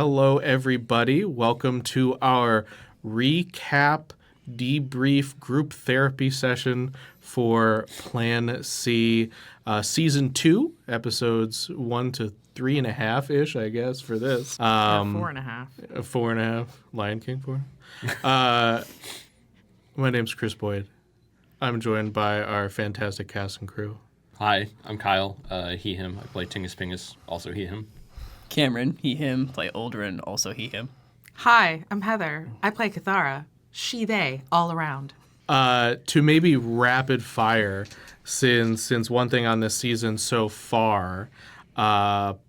Hello, everybody. Welcome to our recap debrief group therapy session for Plan C, Season 2, episodes 1 to 3.5-ish, I guess, for this. 4.5. 4.5. Lion King 4. My name's Chris Boyd. I'm joined by our fantastic cast and crew. Hi, I'm Kyle. He, him. I play Tingis Pingus, also he, him. Cameron, he, him. Play Uldren, also he, him. Hi, I'm Heather. I play Cathara. She, they, all around. To maybe rapid fire, since one thing on this season so far, actual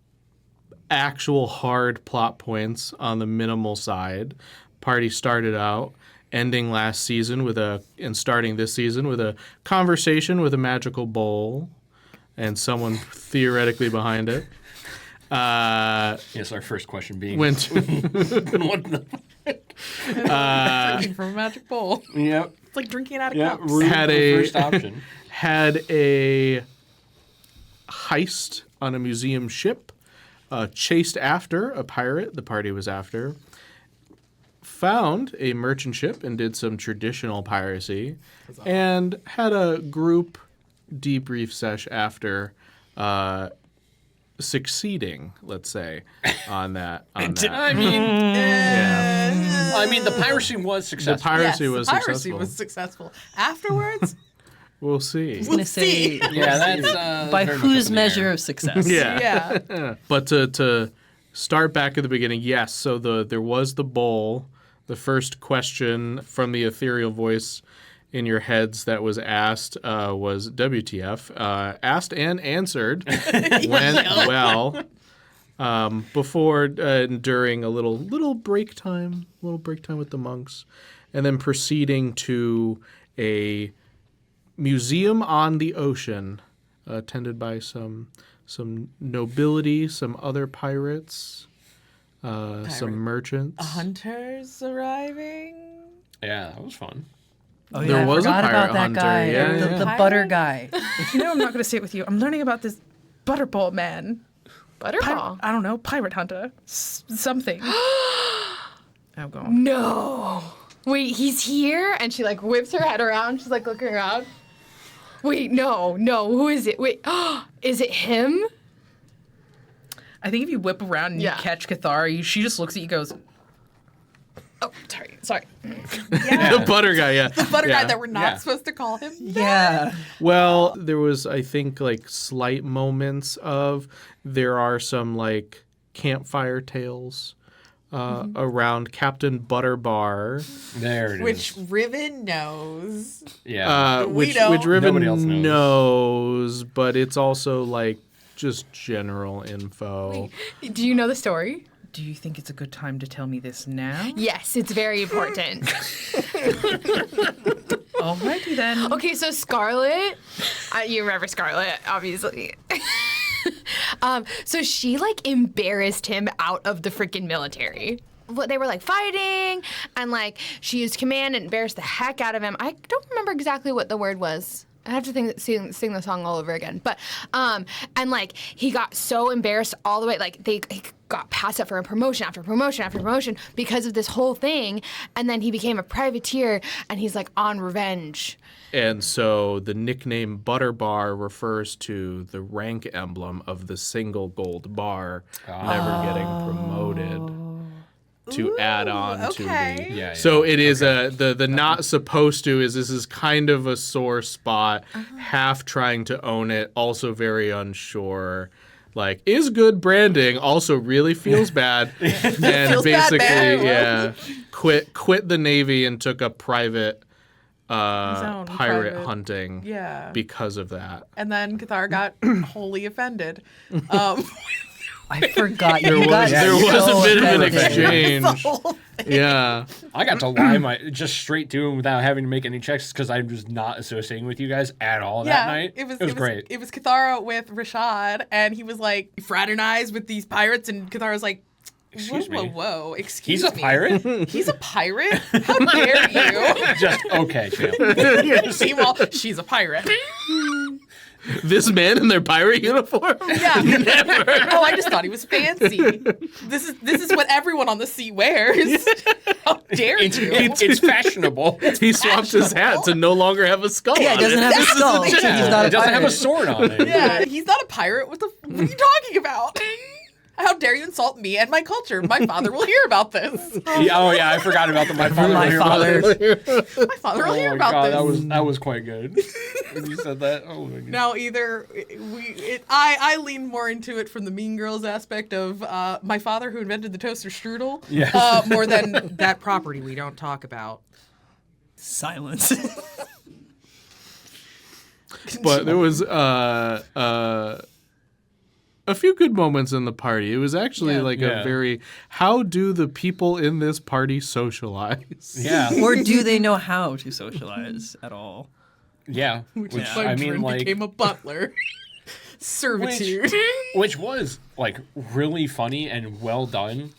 hard plot points on the minimal side. Party started out, ending last season and starting this season with a conversation with a magical bowl and someone theoretically behind it. Yes, our first question being... Went to... Drinking from a magic bowl. Yep. It's like drinking out of cups. First option. Had a heist on a museum ship, chased after a pirate the party was after, found a merchant ship and did some traditional piracy, and had a group debrief sesh after succeeding, let's say, on that. I mean, the piracy was successful. The piracy was the successful. piracy was successful. Afterwards, we'll see. I was going to say, Yeah, that's... by very much whose up in the measure air. of success? yeah. But to start back at the beginning, yes, so there was the bowl. The first question from the ethereal voice in your heads that was asked was WTF. Asked and answered. Went well. Before during a little break time with the monks, and then proceeding to a museum on the ocean, attended by some nobility, some other pirates, some merchants. Hunters arriving. Yeah, that was fun. Oh, yeah, There was a I forgot pirate about that hunter, guy. yeah, The yeah. butter guy. You know, I'm not going to say it with you. I'm learning about this Butterball man. Butterball? I don't know. Pirate hunter. Something. I'm going. No. Wait, he's here? And she like whips her head around. She's like looking around. Wait, no. Who is it? Wait, is it him? I think if you whip around and Yeah. you catch Cathara, she just looks at you and goes, Oh, sorry. The butter guy, yeah. The butter Yeah. guy that we're not Yeah. supposed to call him. Yeah. Well, there was, I think, like slight moments of there are some like campfire tales around Captain Butterbar, There it is. Which Riven knows. Yeah. We which don't. Riven Nobody else knows, but it's also like just general info. Do you know the story? do you think it's a good time to tell me this now? Yes, it's very important. Alrighty then. Okay, so Scarlet, you remember Scarlet, obviously. So she like embarrassed him out of the freaking military. They were like fighting, and like she used command and embarrassed the heck out of him. I don't remember exactly what the word was. I have to sing the song all over again. But and like he got so embarrassed all the way, like he got passed up for a promotion after promotion after promotion because of this whole thing, and then he became a privateer, and he's like on revenge. And so the nickname Butterbar refers to the rank emblem of the single gold bar never getting promoted to add on to okay. the... Yeah, So it is the not supposed to is this is kind of a sore spot, half trying to own it, also very unsure. Like, is good branding, also really feels bad. And Feels basically, bad. yeah, quit the Navy and took up private own pirate private- hunting Yeah. because of that. And then Cathara got wholly offended. I forgot There you was got a bit of an offended. exchange. Yeah. I got to lie just straight to him without having to make any checks because I'm just not associating with you guys at all that night. It was great. It was Cathara with Rashad, and he was like fraternized with these pirates, and Cathara's like, Excuse me. Whoa, excuse He's me. a pirate? He's a pirate? How dare you? Just, okay, chill. Meanwhile, she's a pirate. This man in their pirate uniform? Yeah. Never. Oh, I just thought he was fancy. This is what everyone on the sea wears. How dare you? It's fashionable. He swapped his hat to no longer have a skull Yeah, on he doesn't it. have a skull. He's not a it doesn't have a pirate. sword on it. Yeah, he's not a pirate. What are you talking about? How dare you insult me and my culture? My father will hear about this. Oh yeah, I forgot about the my father. My father. My father will hear Oh my about god, this. that was quite good. When you said that, oh my god. Now, either I lean more into it from the Mean Girls aspect of my father who invented the toaster strudel, Yes. more than that property we don't talk about. Silence. But there was a few good moments in the party. It was actually Yeah. a very, how do the people in this party socialize? Yeah, Or do they know how to socialize at all? yeah. Which Which is why I mean, Dren like, became a butler. Servitude. which was like really funny and well done,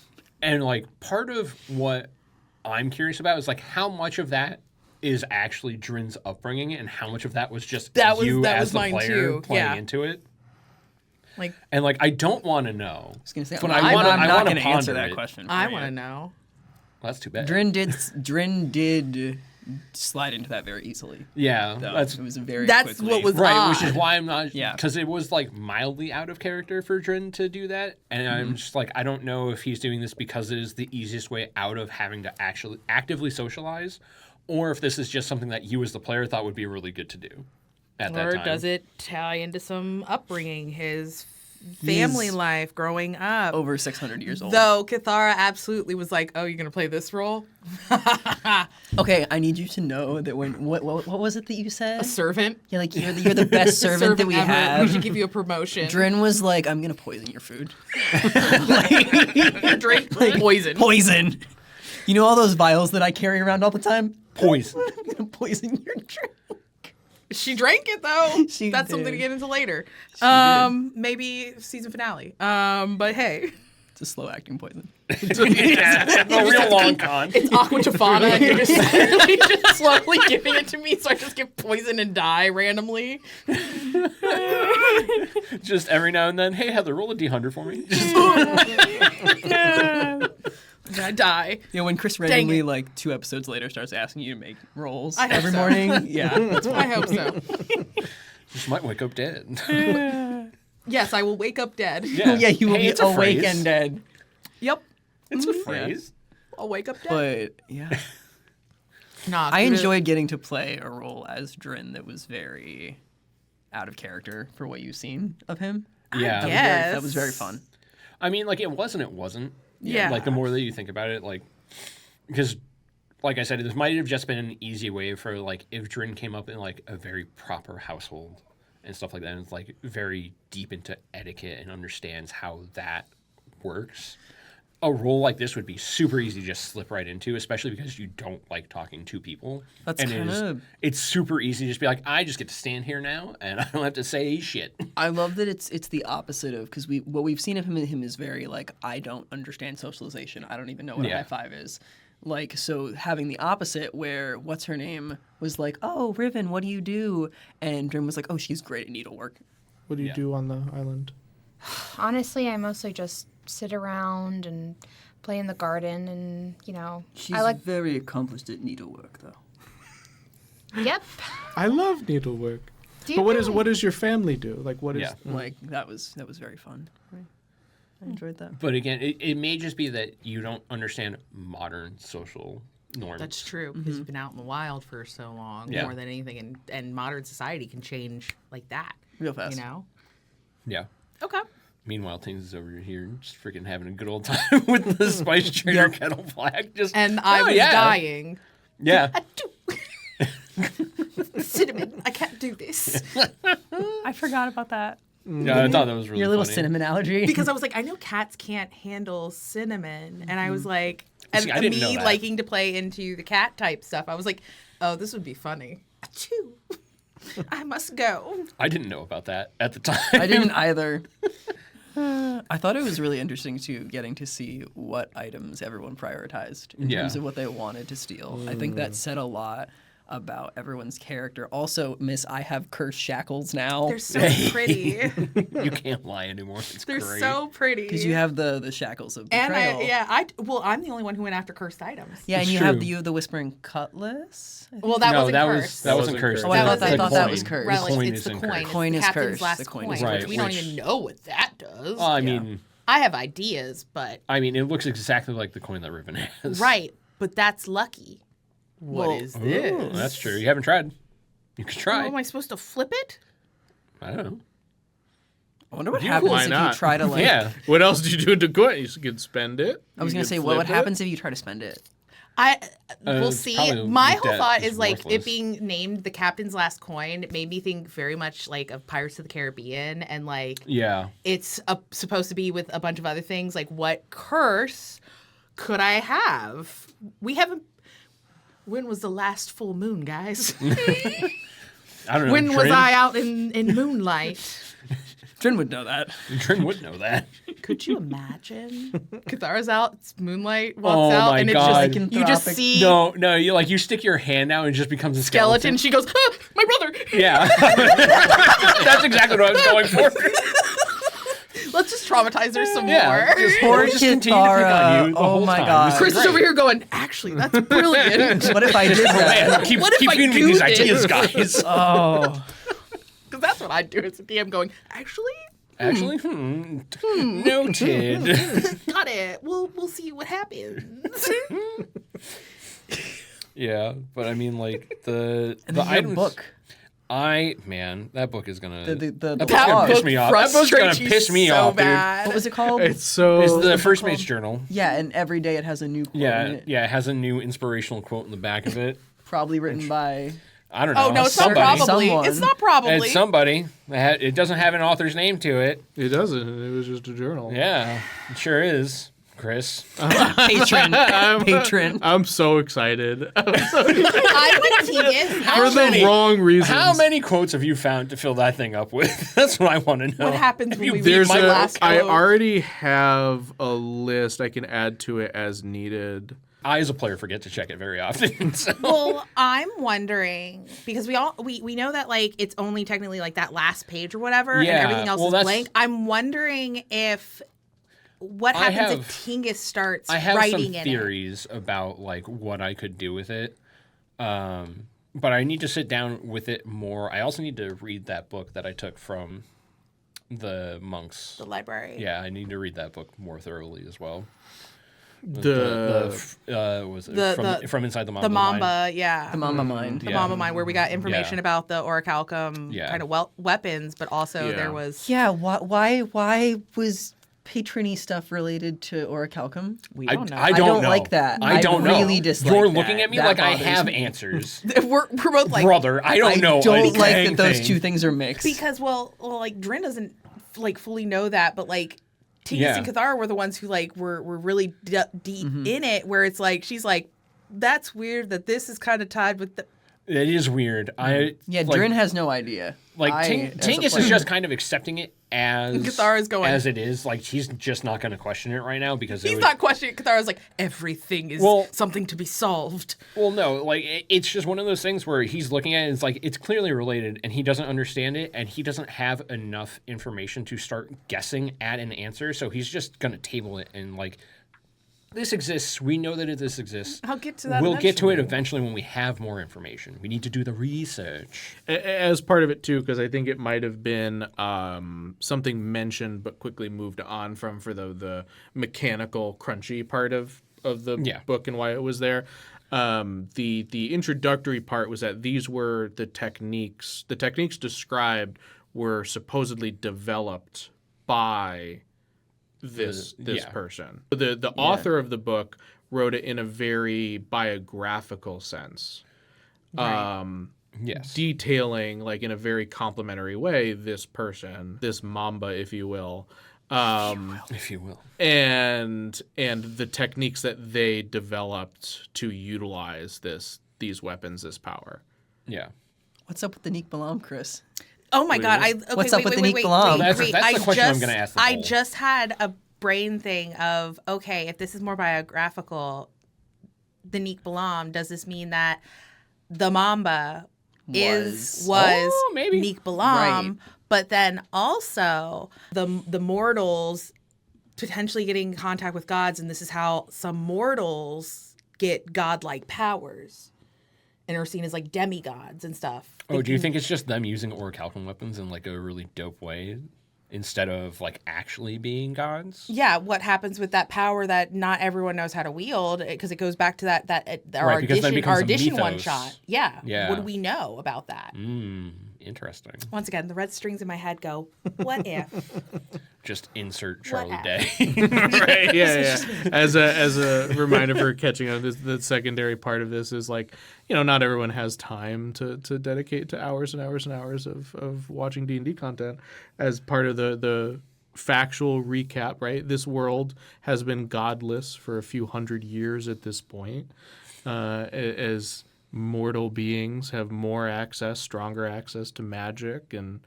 and like part of what I'm curious about is like how much of that is actually Dren's upbringing and how much of that was just That was as the mine player too, playing yeah. into it. Like, And like I don't want to know. I was gonna say, But I'm I wanna- not wanna going to answer ponder that it. question. I for want to you. know. Well, that's too bad. Dren did slide into that very easily. Yeah, Though. that's It was very That's quickly. what was right. Which odd. is why I'm not. Yeah. Because it was like mildly out of character for Dren to do that, and I'm just like I don't know if he's doing this because it is the easiest way out of having to actually actively socialize, or if this is just something that you as the player thought would be really good to do at that Or time. does it tie into some upbringing, his family He's life growing up? over 600 years old. Though Cathara absolutely was like, "Oh, you're gonna play this role, Okay, I need you to know that when what was it that you said? a servant, Yeah, like you're the best servant that we ever. We have. should give you a promotion. Dren was like, I'm gonna poison your food. Drink poison. Poison. You know all those vials that I carry around all the time? Poison. I'm gonna poison your drink. She drank it though. She That's something to did. get into later. Maybe season finale. But hey, It's a slow acting poison. Yeah, a real long con. it's Aqua Tofana, and you're just, like, just slowly giving it to me, so I just get poison and die randomly. Just every now and then, hey Heather, roll a D100 for me. And I die. You know, when Chris Dang randomly, it. like 2 episodes later, starts asking you to make rolls I hope every so. morning. Yeah. I hope so. Just might wake up dead. Yes, I will wake up dead. Yeah, Yeah, you will Hey, be it's a awake phrase. and dead. Yep. It's a phrase. I'll wake up dead. But yeah. Nah, I kudos- enjoyed getting to play a role as Dren that was very out of character for what you've seen of him. Yeah. That was very fun. I mean, like, it wasn't. Yeah. Like, the more that you think about it, like, because, like I said, this might have just been an easy way for, like, if Dren came up in, like, a very proper household and stuff like that, and it's, like, very deep into etiquette and understands how that works. A role like this would be super easy to just slip right into, especially because you don't like talking to people. That's and kinda- it's super easy to just be like, I just get to stand here now, and I don't have to say shit. I love that it's the opposite of, because what we've seen of him is very like, I don't understand socialization. I don't even know what a Yeah. high five is. Like, so having the opposite where what's her name was like, oh, Riven, what do you do? And Dren was like, oh, she's great at needlework. What do you Yeah. do on the island? Honestly, I mostly just sit around and play in the garden, and She's I like. very accomplished at needlework, though. Yep. I love needlework. Do you But really? what does your family do? Like, what is? Yeah. Like that was very fun. I enjoyed that. But again, it may just be that you don't understand modern social norms. That's true, because you've been out in the wild for so long, Yeah. more than anything, and modern society can change like that. Real fast. You know? Yeah. Okay. Meanwhile, Tingis is over here just freaking having a good old time with the Spice Trader kettle black. Just And I oh, was yeah. dying. Yeah. Cinnamon, I can't do this. I forgot about that. Yeah, I thought that was really Your little funny. cinnamon allergy. Because I was like, I know cats can't handle cinnamon. And I was like, and See, I didn't know me that. liking to play into the cat type stuff, I was like, oh, this would be funny. Achoo. I must go. I didn't know about that at the time. I didn't either. I thought it was really interesting too, getting to see what items everyone prioritized in Yeah. terms of what they wanted to steal. I think that said a lot about everyone's character. Also, Miss, I have cursed shackles now. They're so pretty. You can't lie anymore. It's They're great. so pretty. Because you have the shackles of betrayal. And I'm the only one who went after cursed items. Yeah, and It's you true. have the whispering cutlass. I think. Well, that No, wasn't that cursed. that wasn't cursed. Oh, I thought that that was cursed. Relic. coin It's the isn't coin. cursed. It's Coin the is captain's cursed. last The coin coin, is which cursed. we don't Right, even know what that does. I mean, I have ideas, but it looks exactly like the coin that Riven has. right. But that's lucky. What is Ooh, this? that's true. You haven't tried. You could try. Oh, am I supposed to flip it? I don't know. I wonder what Why happens if not? you try to like. Yeah. What else do you do to coin? You could spend it. I was You gonna could say, what flip it. happens if you try to spend it? We'll it's see. probably My looked whole at thought as is like worthless. it being named the captain's last coin. It made me think very much like of Pirates of the Caribbean, and like Yeah. it's supposed to be with a bunch of other things. Like, what curse could I have? We haven't. When was the last full moon, guys? I don't know. When was Dren- I out in moonlight? Dren would know that. Dren would know that. Could you imagine? Cathara's out, it's moonlight, Oh walks out, my and it's God. just you just Lycanthropic. see No, you stick your hand out and it just becomes a skeleton. skeleton. She goes, ah, my brother. Yeah. That's exactly what I was going for. Let's just traumatize her some Yeah. more. Poor Just continue to pick on Cathara. you the Oh whole my time. God. Chris is Great. over here going, actually, that's brilliant. What if I did that? Man, keep What if I feeding me do these this? ideas, guys. Oh. Because that's what I do as a DM going, actually, Actually, noted. got it. We'll see what happens. Yeah, but I mean, like the And the then your items. book. That book is gonna. The that book's blog. gonna piss me off. That book's gonna frustrates you piss me so off, bad. What was it called? It's so. dude. It's the it first called? mate's journal. Yeah, and every day it has a new quote in Yeah, it. yeah, it has a new inspirational quote in the back of it. Probably written by. I don't know. Oh no, it's somebody. not probably. Someone. It's not probably. It's somebody. It doesn't have an author's name to it. It doesn't. It was just a journal. Yeah, it sure is. Chris. Patron. Patron. I'm so excited I'm with Tingis. for the many- wrong reasons. How many quotes have you found to fill that thing up with? That's what I want to know. What happens when we read There's my a. last I quote? already have a list I can add to it as needed. I, as a player, forget to check it very often. So. Well, I'm wondering because we know that like it's only technically like that last page or whatever, Yeah, and everything else well, is that's- blank. I'm wondering if what I happens have- if Tingis starts I have writing some in theories about like what I could do with it, but I need to sit down with it more. I also need to read that book that I took from the monks. the library. Yeah, I need to read that book more thoroughly as well. Was it The- from inside the Mamba? The Mind? Mamba, yeah. The Mamba Mind. The Yeah. Mamba Mind, where we got information Yeah. about the Orichalcum Yeah. kind of weapons, but also Yeah. there was Yeah, why was patrony stuff related to Orichalcum? We I don't know. I don't know. like that. I don't know. really dislike You're that. looking at me That like I bothers have me. answers. we're both like Brother, I don't know. I don't a like dang that those thing. two things are mixed. because well like Dren doesn't like fully know that, but like Tingis Yeah. and Cathara were the ones who like were really deep in it, where it's like she's like, that's weird that this is kind of tied with the. It is weird. yeah, Dren has no idea. Like I, as a Tingis is player- just kind of accepting it as Cathara's going- as it is. Like he's just not going to question it right now because He's not questioning. Cathara's like, everything is Well- something to be solved. Well, no, like it's just one of those things where he's looking at it. And it's like it's clearly related, and he doesn't understand it, and he doesn't have enough information to start guessing at an answer. So he's just going to table it and like. This exists. We know that this exists. I'll get to that We'll get to it eventually. eventually when we have more information. We need to do the research. As part of it too, because I think it might have been something mentioned but quickly moved on from for the mechanical crunchy part of the Yeah. book and why it was there. The introductory part was that these were the techniques. The techniques described were supposedly developed by this yeah. person. The author of the book wrote it in a very biographical sense. Yes. Detailing, like in a very complimentary way, this person, this Mamba, if you will, if you will. and the techniques that they developed to utilize these weapons, this power. Yeah. What's up with the Neek Balam, Chris? Oh my god! What's up with the Neek Balam? That's the question I'm gonna ask the I poll. just had a brain thing of okay, if this is more biographical, the Neek Balam, does this mean that the Mamba was maybe. Neek Balam, Right. but then also the mortals potentially getting in contact with gods, and this is how some mortals get godlike powers and are seen as like demigods and stuff. Oh, do you think it's just them using orichalcum weapons in like a really dope way instead of like actually being gods? Yeah, what happens with that power that not everyone knows how to wield? Because it goes back to that our Right, because then it becomes a audition one mythos. shot. Yeah. Yeah. What do we know about that? Interesting. Once again, the red strings in my head go, what if? Just insert Charlie What Day. Right. Yeah. As a reminder for catching on this, the secondary part of this is like, not everyone has time to dedicate to hours and hours and hours of watching D&D content. As part of the factual recap, right? This world has been godless for a few hundred years at this point. As mortal beings have more access, stronger access to magic and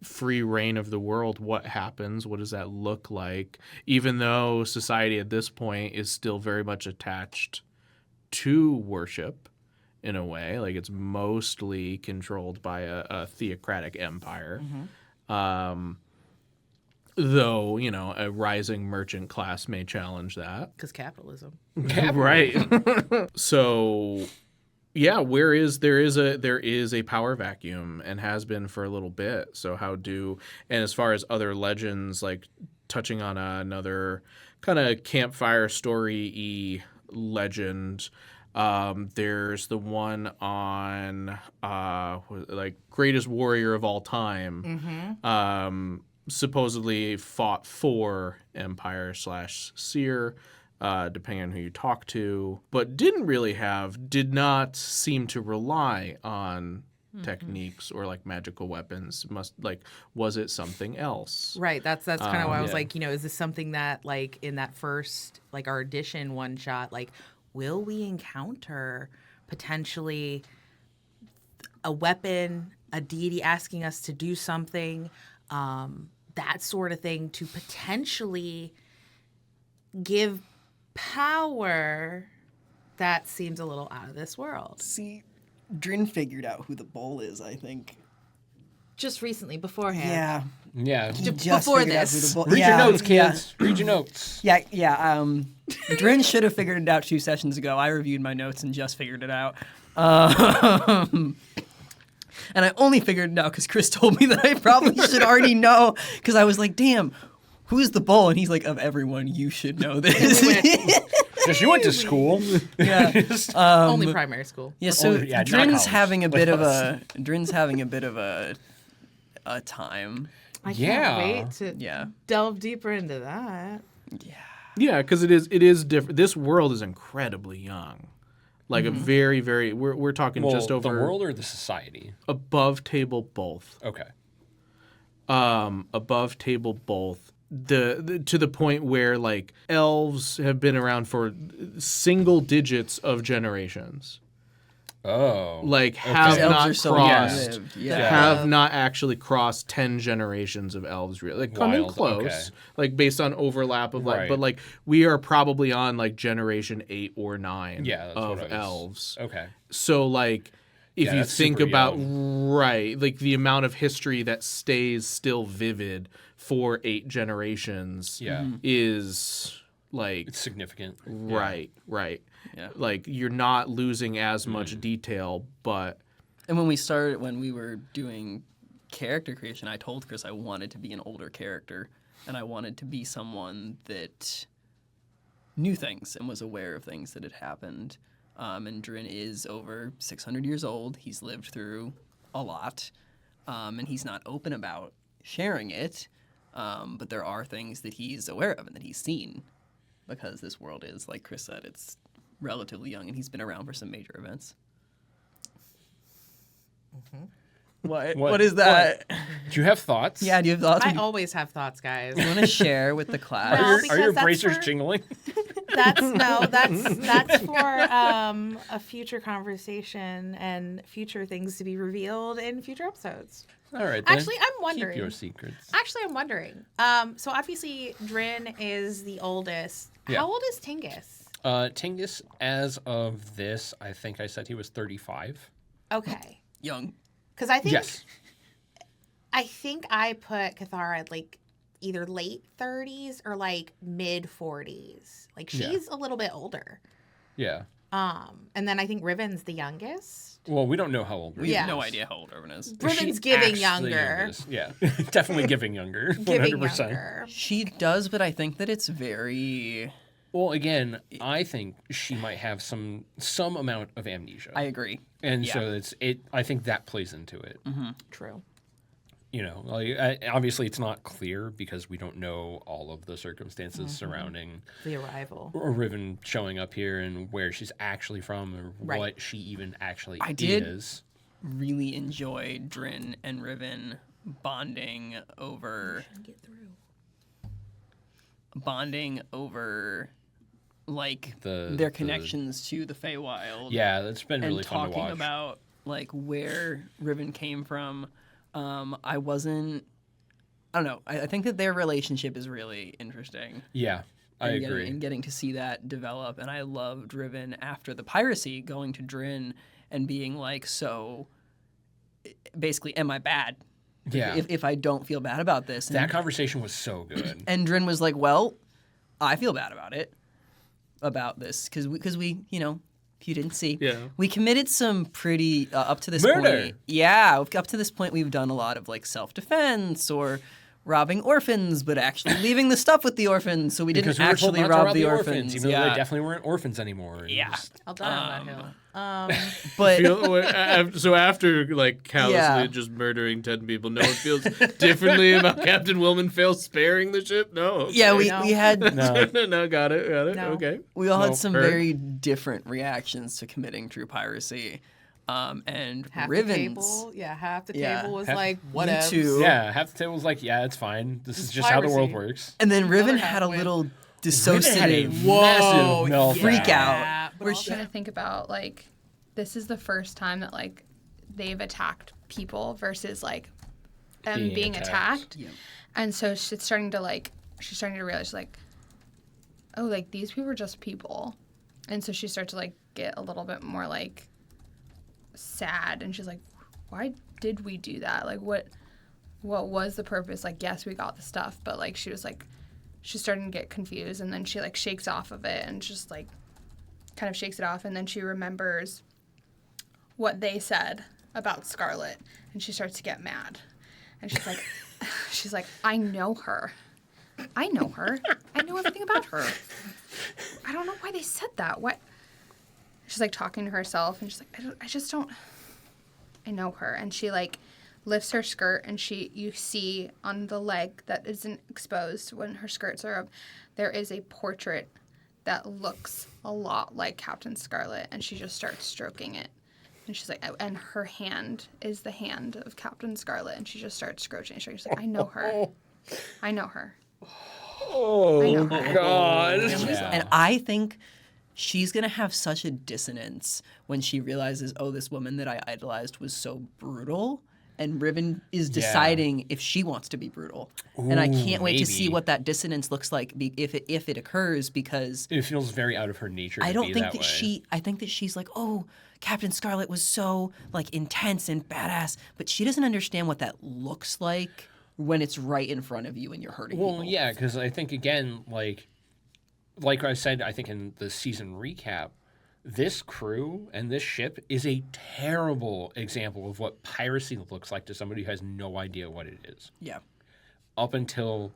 free reign of the world, what happens? What does that look like? Even though society at this point is still very much attached to worship in a way, like it's mostly controlled by a theocratic empire. Though, a rising merchant class may challenge that. Because capitalism. Right. So yeah, there is a power vacuum and has been for a little bit. So and as far as other legends, like touching on another kind of campfire story-y legend, there's the one on like greatest warrior of all time. Supposedly fought for Empire / Seer, depending on who you talk to, but did not seem to rely on techniques or like magical weapons. Was it something else? Right. That's kind of why I was yeah. like, is this something that like in that first, like our audition one shot, like, will we encounter potentially a weapon, a deity asking us to do something, that sort of thing to potentially give power that seems a little out of this world. See, Dren figured out who the bull is, I think. Just recently, beforehand. Yeah. Yeah. He just Before figured out this. who the bull- Read yeah, your notes, yeah. kids. Read your notes. Yeah. Dren should have figured it out 2 sessions ago. I reviewed my notes and just figured it out. And I only figured it out because Chris told me that I probably should already know. Because I was like, damn, who's the bull? And he's like, of everyone, you should know this. Just you went to school. Yeah. Only primary school. Yeah, so Only- yeah, not Dren's college. having a bit of a time. I Yeah. can't wait to Yeah. delve deeper into that. Yeah, because it is different. This world is incredibly young. Like a very, very, we're talking Well, just over the world or the society? above table both. Okay. Above table both. To the point where like elves have been around for single digits of generations. Oh. Like Elves have are not so crossed. long-lived, yeah. Have not actually crossed 10 generations of elves. Really, like coming Wild, close, okay. like based on overlap of like, Right. but like we are probably on like generation 8 or 9 Yeah, that's of what I was- elves. Okay. So like if Yeah, you that's think super about young. right, like the amount of history that stays still vivid for 8 generations Yeah. is like It's significant. right. Yeah. Like you're not losing as much detail, but And when we were doing character creation, I told Chris I wanted to be an older character, and I wanted to be someone that knew things and was aware of things that had happened. And Dren is over 600 years old. He's lived through a lot, and he's not open about sharing it. But there are things that he's aware of and that he's seen, because this world is, like Chris said, it's relatively young, and he's been around for some major events. What is that? Do you have thoughts? Yeah, do you have thoughts? I always have thoughts, guys. You want to share with the class? Well, Are your because that's bracers for- jingling? That's for a future conversation and future things to be revealed in future episodes. All right. Then. Actually, I'm wondering. Keep your secrets. Actually, I'm wondering. So obviously, Dren is the oldest. Yeah. How old is Tingis? Tingis, as of this, I think I said he was 35. Okay. Young. Because I think Yes. I put Cathara at like either late 30s or like mid 40s. Like she's a little bit older. Yeah. And then I think Riven's the youngest. Well, we don't know how old. We Yeah. have no idea how old Riven is. Riven's She's giving actually the younger. youngest. Yeah, definitely giving younger. 100%. Giving younger. She does, but I think that it's very. Well, again, I think she might have some amount of amnesia, I agree. and yeah. so I think that plays into it. True. You know, like obviously it's not clear because we don't know all of the circumstances surrounding The arrival. Riven showing up here and where she's actually from or Right. what she even actually I did. is. Really enjoy Dren and Riven bonding over like their connections to the Feywild. Yeah, that's been really and fun to talking watch. about like where Riven came from. I don't know. I think that their relationship is really interesting. Yeah, I and agree. And getting to see that develop. And I loved Riven after the piracy going to Dren and being like, so basically, am I bad? Yeah. If I don't feel bad about this. That conversation was so good. And Dren was like, well, I feel bad about this because we, you know, if you didn't see, we committed some pretty up to this Murder. point. Yeah, up to this point, we've done a lot of like self-defense or robbing orphans, but actually leaving the stuff with the orphans, so we Because didn't we were told actually not to rob the orphans. even though they definitely weren't orphans anymore. And Yeah. just- I'll die on that hill. But So after like callously Yeah. just murdering 10 people, no one feels differently about Captain Wilmanfail sparing the ship? No. Okay. yeah, we No. had no, got it. No. Okay. we all No, had some heard. very different reactions to committing true piracy. And Half Riven's. half the Yeah. table was Half- like, Me whatever. too. Yeah, half the table was like, yeah, it's fine. This is It's just how the world piracy. works. And then Riven Other half had a went, little Riven had a dissociative massive meltdown. freak out. Yeah, but Where all she- Trying to think about like this is the first time that like they've attacked people versus like them being attacked. Yeah. And so she's starting to realize like, oh, like these people are just people. And so she starts to like get a little bit more like sad, and she's like, why did we do that? Like what was the purpose? Like, yes, we got the stuff, but like she's starting to get confused, and then she like shakes off of it and just like kind of shakes it off, and then she remembers what they said about Scarlet, and she starts to get mad. And she's like, I know her. I know everything about her. I don't know why they said that. What? She's like talking to herself, and she's like, I just don't. I know her, and she like lifts her skirt, and you see on the leg that isn't exposed when her skirts are up, there is a portrait that looks a lot like Captain Scarlet, and she just starts stroking it, and she's like, and her hand is the hand of Captain Scarlet, and she just starts stroking it. She's like, I know her. I know her. Oh, I know her. God. And I think she's going to have such a dissonance when she realizes, oh, this woman that I idolized was so brutal. And Riven is deciding if she wants to be brutal. And I can't wait to see maybe. what that dissonance looks like if it occurs, because It feels very out of her nature. I to don't be think that that way. I think that she's like, oh, Captain Scarlet was so like intense and badass, but she doesn't understand what that looks like when it's right in front of you and you're hurting Well, people. yeah, because I think again, like I said, I think in the season recap, this crew and this ship is a terrible example of what piracy looks like to somebody who has no idea what it is. Yeah. Up until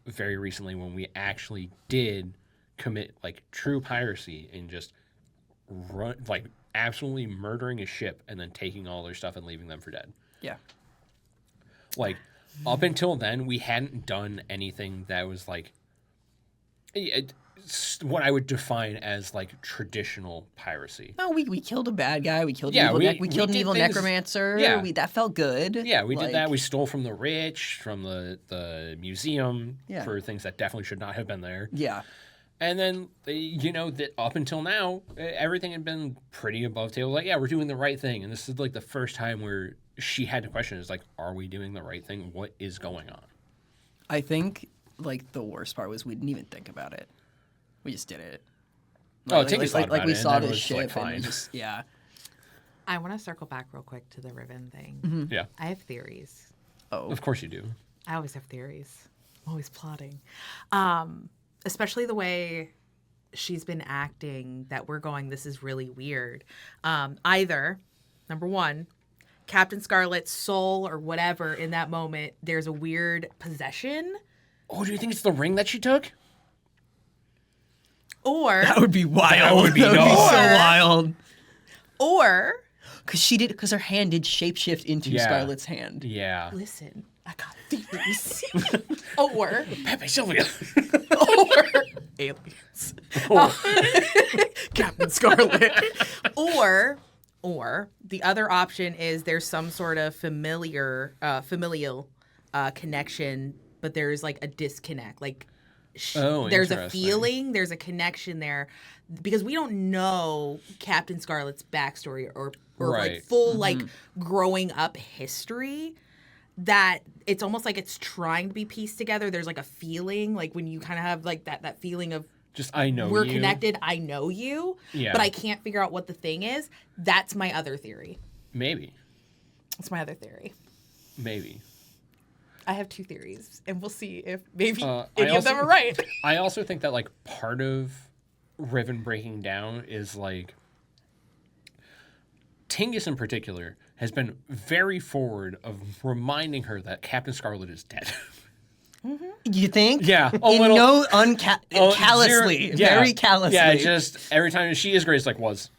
very recently, when we actually did commit like true piracy and just run like absolutely murdering a ship and then taking all their stuff and leaving them for dead. Yeah. Like up until then, we hadn't done anything that was like what I would define as like traditional piracy. No, we killed a bad guy. We killed Yeah, an evil we we killed an did evil things- necromancer. yeah. That felt good. Yeah, we did that. Like, We stole from the rich, from the museum Yeah. for things that definitely should not have been there. Yeah. And then, that up until now, everything had been pretty above table. Like, yeah, we're doing the right thing. And this is like the first time where she had to question is like, are we doing the right thing? What is going on? I think like the worst part was we didn't even think about it. We just did it. Oh, Tingis thought about we it, and saw everyone this was just like, ship and we fine. just I want to circle back real quick to the Riven thing. Yeah, I have theories. Oh, of course you do. I always have theories. I'm always plotting. Especially the way she's been acting, that we're going, this is really weird. Either, number one, Captain Scarlet's soul or whatever in that moment, there's a weird possession. Oh, do you think it's the ring that she took? Or, that would be wild. That would be so nuts. wild. or, Because her hand did shapeshift into Yeah. Scarlet's hand. Yeah. listen, I got theories. or, Pepe Sylvia. or aliens. Captain Scarlet. Or the other option is there's some sort of familial connection, but there's like a disconnect. Like there's a interesting. feeling, there's a connection there, because we don't know Captain Scarlet's backstory or like Right. full like growing up history. That it's almost like it's trying to be pieced together. There's like a feeling, like when you kind of have like that feeling of Just I know we're you. connected, I know you, Yeah. but I can't figure out what the thing is. That's my other theory. Maybe. That's my other theory. Maybe. I have two theories, and we'll see if maybe I any of them also- are right. I also think that like part of Riven breaking down is like Tingis in particular has been very forward of reminding her that Captain Scarlet is dead. You think? Yeah, a In little- no Oh, callously, yeah. very callously. Yeah, just every time she is great, it's like was.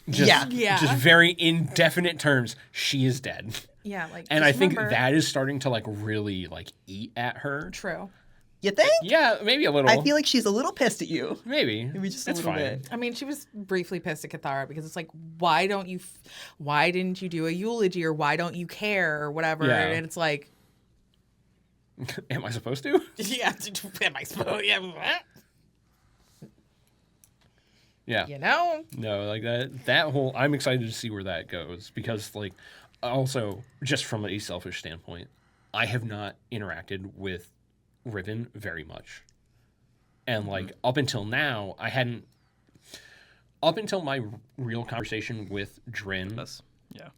Just, Yeah. Just very indefinite terms. She is dead. Yeah, like And just I think remember- that is starting to like really like eat at her. true. You think? Yeah, maybe a little. I feel like she's a little pissed at you. maybe. Maybe just a it's little fine. bit. I mean, she was briefly pissed at Cathara because it's like, why didn't you do a eulogy, or why don't you care, or whatever? Yeah. And it's like, Am I supposed to? yeah, am I supposed? Yeah, Yeah. you know. No, like that whole I'm excited to see where that goes, because like also just from a selfish standpoint, I have not interacted with Riven very much. And like up until now, I hadn't up until my real conversation with Dren, Yeah.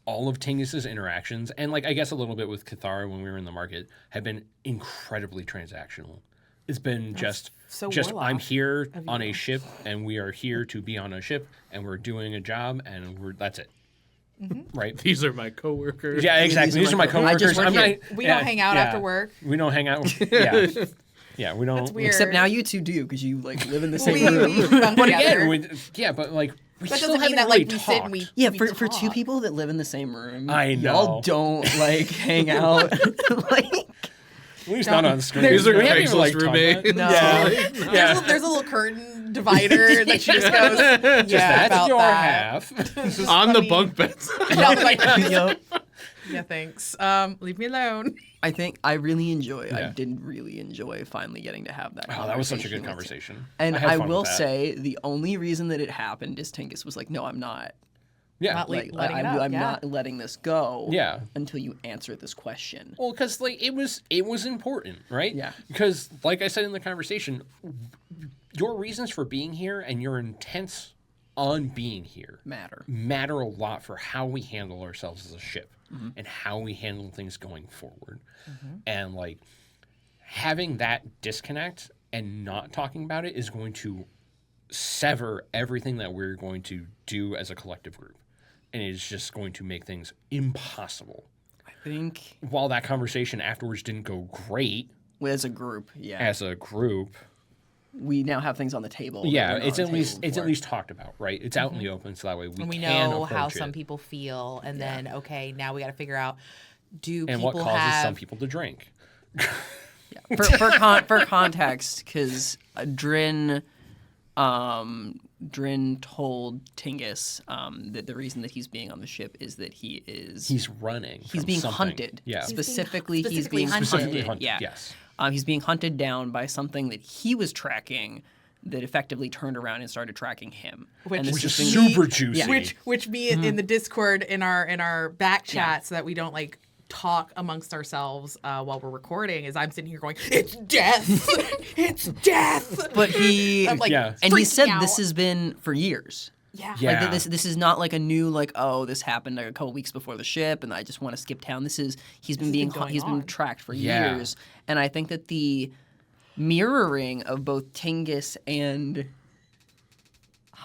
all of Tingis's interactions, and like I guess a little bit with Cathara when we were in the market, have been incredibly transactional. It's been just so I'm warlock here of on you. a ship, and we are here to be on a ship, and we're doing a job, and that's it. Right? These are my coworkers. Yeah, exactly. These are my I coworkers. just work I'm here. not. We yeah, don't hang out yeah. after work. We don't hang out. Yeah, yeah. We don't. That's weird. Except now you two do, because you like live in the we, same room. we bunk But together. again, yeah, but like we That still doesn't mean haven't that really like we sit and talked. we Yeah, we for two talk. people that live in the same room, I know. y'all don't like hang out. Like, At least not on screen. These are We haven't even, Craigslist like, talked about roommates. it. No. Yeah. Yeah. There's a little curtain divider that she just goes, yeah, That's about your that. half. On the bunk beds. I was like, Yup. yeah, thanks. Leave me alone. I think I really enjoy. I Yeah. did really enjoy finally getting to have that. Oh, that was such a good with- conversation. And had I fun will with that. say the only reason that it happened is Tingis was like, "No, I'm not. Yeah. Not Like, letting it up, I'm yeah. not letting this go. Yeah. Until you answer this question." Well, because like it was important, right? Yeah. Because like I said in the conversation, your reasons for being here and your intents on being here matter a lot for how we handle ourselves as a ship and how we handle things going forward. And like having that disconnect and not talking about it is going to sever everything that we're going to do as a collective group. And it's just going to make things impossible. I think While that conversation afterwards didn't go great as a group, yeah, as a group, we now have things on the table. that yeah, weren't it's on at the least table it's at before. least talked about, right? It's out in the open, so that way we And we can know how approach some it. people feel, and then okay, now we got to figure out do And people what causes have some people to drink. for context, because Dren told Tingis that the reason that he's being on the ship is that He's running. he's from being something. hunted. Yeah. Specifically, he's specifically being hunted. Specifically hunted, Yeah. yes. He's being hunted down by something that he was tracking that effectively turned around and started tracking him. Which- And this Which is thing- super juicy. which me in the Discord in our back chat so that we don't like talk amongst ourselves while we're recording is I'm sitting here going, it's death! It's death! But he I'm like, Yeah. and he freaking said out. this has been for years. Yeah. Yeah. Like this is not like a new like, oh, this happened like a couple weeks before the ship and I just want to skip town. He's been going tracked for Yeah. years. And I think that the mirroring of both Tingis and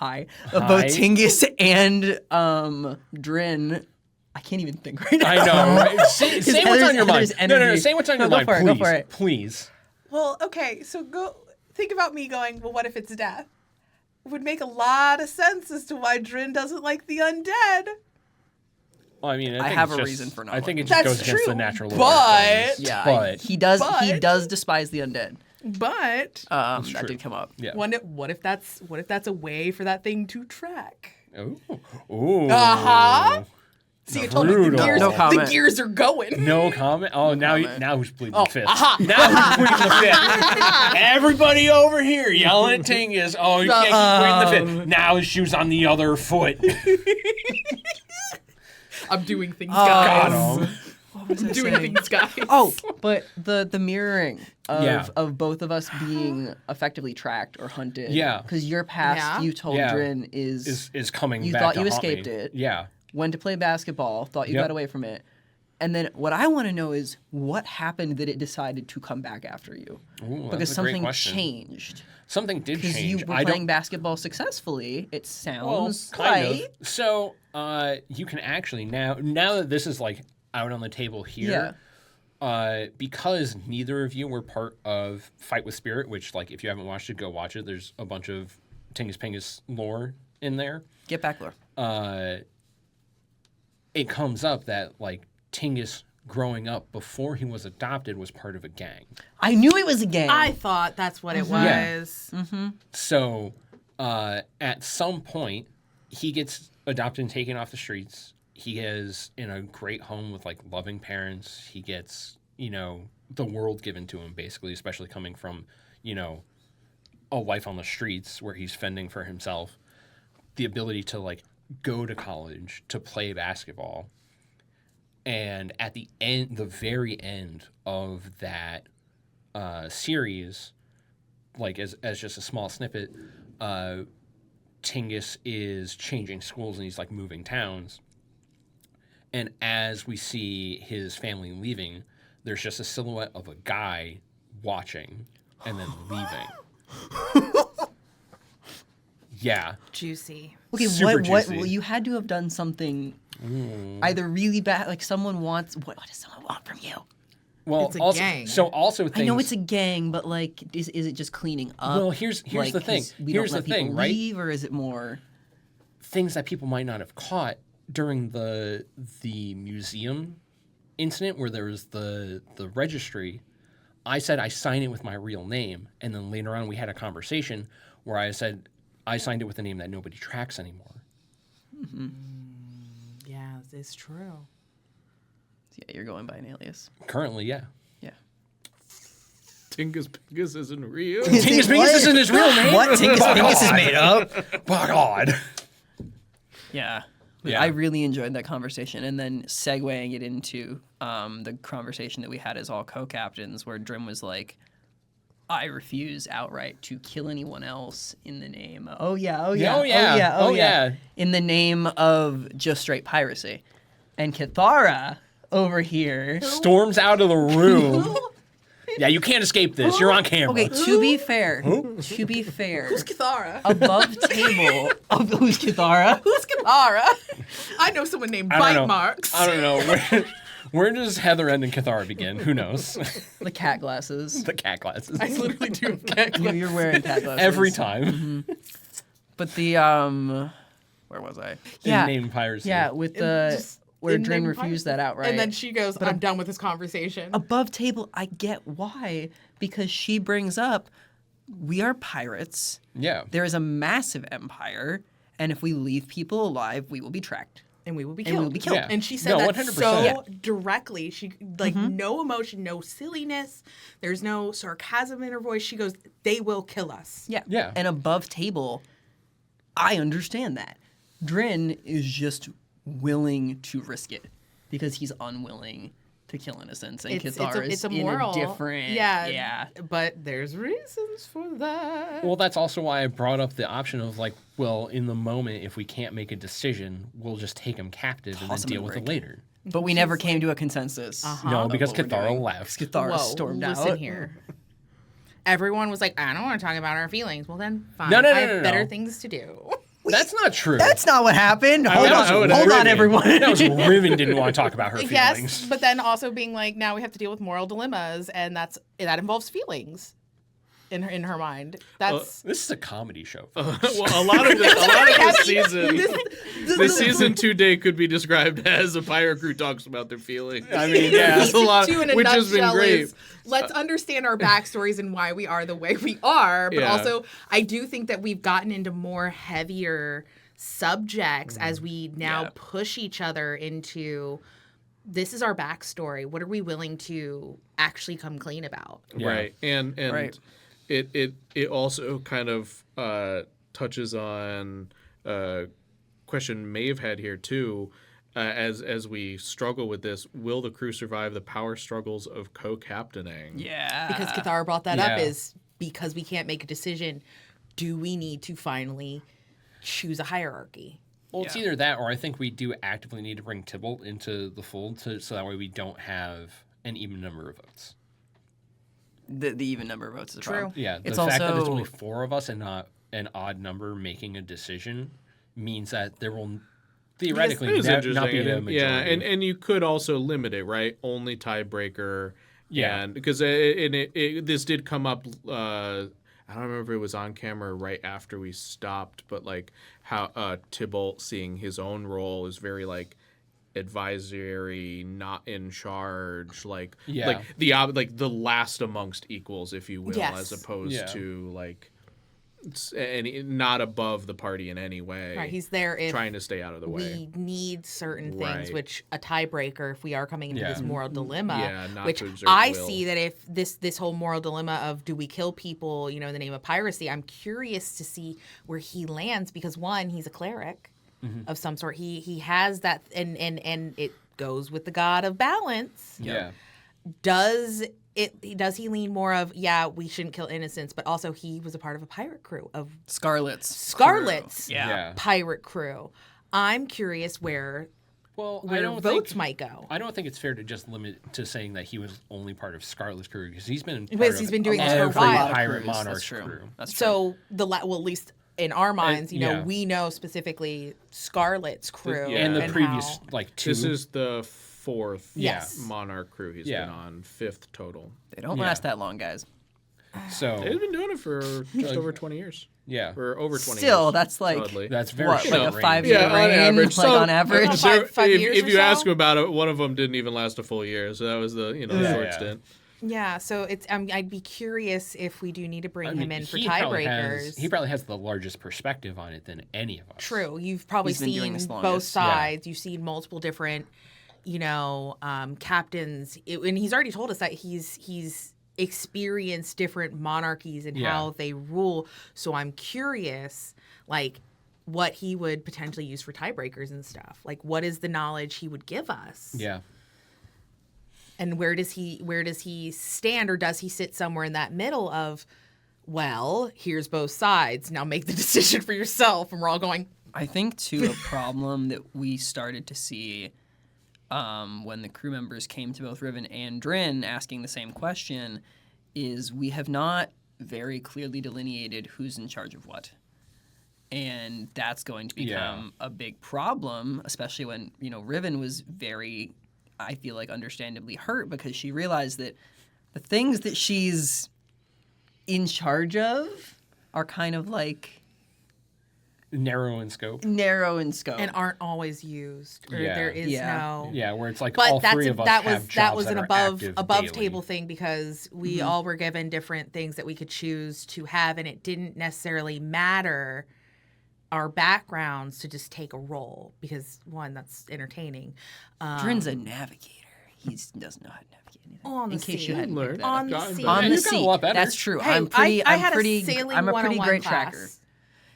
both Tingis and Dren, I can't even think right now. I know. Right? Say what's on your mind. Heather's No. energy. Say what's on your Go mind, for it, please. go for it. Please. Well, okay, so go think about me going, well, what if it's death? It would make a lot of sense as to why Dren doesn't like the undead. Well, I mean, I think have it's a just- reason for not I think it liking just it. goes against the That's natural true, order of but- things. Yeah, but he does despise the undead. But That true. did come up. yeah. what if that's a way for that thing to track? Ooh. Uh-huh. See, I told you the Brutal. gears, No the comment. gears are going. No comment. Oh, now who's pleading the fifth? aha. Now who's pleading the fifth? Everybody over here yelling at Tingis. Oh, you can't keep pleading the fifth. Now his shoe's on the other foot. I'm doing things, Got guys. him. I'm doing things, guys. Oh, but the mirroring Yeah. of both of us being effectively tracked or hunted. Yeah. Because your past, Yeah. you told Yeah. Dren is Is coming you back thought to you haunt me. escaped it. Yeah. went to play basketball, thought you Yep. got away from it. And then what I want to know is what happened that it decided to come back after you? Ooh, Because that's a great something question. changed. Something did Because change. you were I playing don't. basketball successfully, it Well, sounds kind like. of. So you can actually now that this is like out on the table here, because neither of you were part of Fight with Spirit, which like if you haven't watched it, go watch it. There's a bunch of Tingis Pingus lore in there. Get back, Lore. It comes up that like Tingis growing up before he was adopted was part of a gang. I knew it was a game. I thought that's what it Yeah. was. So at some point, he gets adopted and taken off the streets. He is in a great home with like loving parents. He gets, the world given to him basically, especially coming from, a life on the streets where he's fending for himself. The ability to like go to college, to play basketball. And at the end, the very end of that series, like as just a small snippet, Tingis is changing schools and he's like moving towns. And as we see his family leaving, there's just a silhouette of a guy watching and then leaving. Yeah. Juicy. Okay, Super what? juicy. Well, you had to have done something either really bad, like someone wants. What does someone want from you? Well, It's a also, gang. so also things. I know it's a gang, but like, is it just cleaning up? Well, here's Like, the thing. 'cause We Here's don't the let thing, people right? leave, or is it more? Things that people might not have caught during the museum incident where there was the registry. I said I signed it with my real name, and then later on we had a conversation where I said I signed it with a name that nobody tracks anymore. Yeah, it's true. Yeah, you're going by an alias. Currently, yeah. Yeah. Tingus Pingus isn't real. Tingis Pingus isn't his real name. What? Tingis Pingus is made up. By God. Yeah. Yeah. I really enjoyed that conversation, and then segueing it into the conversation that we had as all co-captains, where Dren was like, "I refuse outright to kill anyone else in the name." Oh yeah. In the name of just straight piracy, and Cathara over here. Storms out of the room. Yeah, you can't escape this. You're on camera. Okay, to be fair, Who's Cathara? above table. Who's Cathara? Who's Cathara? I know someone named I don't Bite know. Marks. I don't know. Where does Heather end and Cathara begin? Who knows? The cat glasses. The cat glasses. I literally do have cat You're wearing cat glasses Every time. But the where was I? In name Piracy. Yeah, with the just where in Dren name refused Piracy. that outright. And then she goes, I'm done with this conversation. above table, I get why, because she brings up we are pirates. Yeah. There is a massive empire, and if we leave people alive, we will be tracked. And we will be And we killed. will be killed. Yeah. And she said No, that 100%. so Yeah. directly. She like no emotion, no silliness. There's no sarcasm in her voice. She goes, "They will kill us." Yeah. Yeah. And above table, I understand that. Dren is just willing to risk it because he's unwilling to kill innocents, and It's Cathar it's is a moral. in a different. Yeah. But there's reasons for that. Well, that's also why I brought up the option of like, well, in the moment, if we can't make a decision, we'll just take him captive and then Toss him deal in with the it brig. later. But we never came to a consensus. No, of because what we're Cathar doing. left. Cathar Whoa, stormed listen out. here. Everyone was like, I don't want to talk about our feelings. Well, then, fine. No, I have no. better things to do. That's not true. That's not what happened. Hold That was on, Riven. everyone. That was Riven didn't want to talk about her feelings. Yes, but then also being like, now we have to deal with moral dilemmas, and that involves feelings in her mind. That's This is a comedy show. Well, a lot of the season, the season 2 day could be described as a pirate crew talks about their feelings. I mean, yeah. That's a lot, two in a which has been nutshell great. is, let's understand our backstories and why we are the way we are. But Yeah. also, I do think that we've gotten into more heavier subjects as we now push each other into, this is our backstory. What are we willing to actually come clean about? Yeah. Right, and Right. it also kind of touches on a question Maeve had here too. As we struggle with this, will the crew survive the power struggles of co-captaining? Yeah. Because Cathar brought that up, Yeah. is because we can't make a decision, do we need to finally choose a hierarchy? Well, it's either that, or I think we do actively need to bring Tybalt into the fold, so that way we don't have an even number of votes. The even number of votes is a problem. Yeah, the It's fact that there's also- only 4 of us and not an odd number making a decision means that there will theoretically It is not interesting. be a and- majority. yeah, and you could also limit it, right? Only tiebreaker. Yeah. and because this did come up. I don't remember if it was on camera right after we stopped, but like how Tybalt seeing his own role is very like advisory, not in charge, like Yeah. like the last amongst equals, if you will, Yes. as opposed Yeah. to like not above the party in any way. Right, he's there if trying to stay out of the way. we need certain things, Right. which a tiebreaker, if we are coming into this moral dilemma, Yeah, not which to exert I will. see that if this whole moral dilemma of do we kill people, in the name of piracy, I'm curious to see where he lands, because one, he's a cleric of some sort. He has that, and it goes with the god of balance. yeah. Does he lean more of, we shouldn't kill innocents, but also he was a part of a pirate crew of Scarlet's. Scarlet's crew. Yeah. Yeah. pirate crew. I'm curious where Well, votes might go. I don't think it's fair to just limit to saying that he was only part of Scarlet's crew, because he's been Because part he's of been doing this every for a while. Pirate Crews, Monarch that's true. crew. That's true. So well, at least in our minds, yeah. we know specifically Scarlet's crew Yeah. And the and previous how- like 2. This is the 4th Yes. Monarch crew he's Yeah. been on, 5th total. They don't Yeah. last that long, guys. so They've been doing it for just over 20 years. yeah. Or over 20 Still, years. that's like solidly. That's very what, short like a range. 5-year Yeah, on reign? average. Like on average? Five years if or you so? ask them about it, one of them didn't even last a full year. So that was the short Yeah. stint. Yeah, so it's I'd be curious if we do need to bring I mean, him in for he probably tiebreakers. he probably has the largest perspective on it than any of us. True. You've probably He's been doing seen this both longest. Yeah. sides. You've seen multiple different, captains. And he's already told us that he's experienced different monarchies and Yeah. how they rule. So I'm curious, like, what he would potentially use for tiebreakers and stuff. Like, what is the knowledge he would give us? Yeah. And where does he stand, or does he sit somewhere in that middle of, well, here's both sides, now make the decision for yourself? And we're all going, I think, too, a problem that we started to see when the crew members came to both Riven and Dren asking the same question is we have not very clearly delineated who's in charge of what. And that's going to become a big problem, especially when, Riven was very, I feel like, understandably hurt because she realized that the things that she's in charge of are kind of like Narrow in scope. narrow in scope. and aren't always used, or Yeah. there is Yeah. no. Yeah, where it's like But all three of us that have was jobs an that are above active daily. table thing, because we all were given different things that we could choose to have, and it didn't necessarily matter our backgrounds to just take a role, because one, that's entertaining. Dren's a navigator. He doesn't know how to navigate anything. On the in case sea. you hadn't Learn. picked that On up. the sea. On Yeah, the you've got a sea. lot better. That's true. Hey, I'm pretty. I I'm had pretty. a sailing I'm a pretty 101 great class. tracker.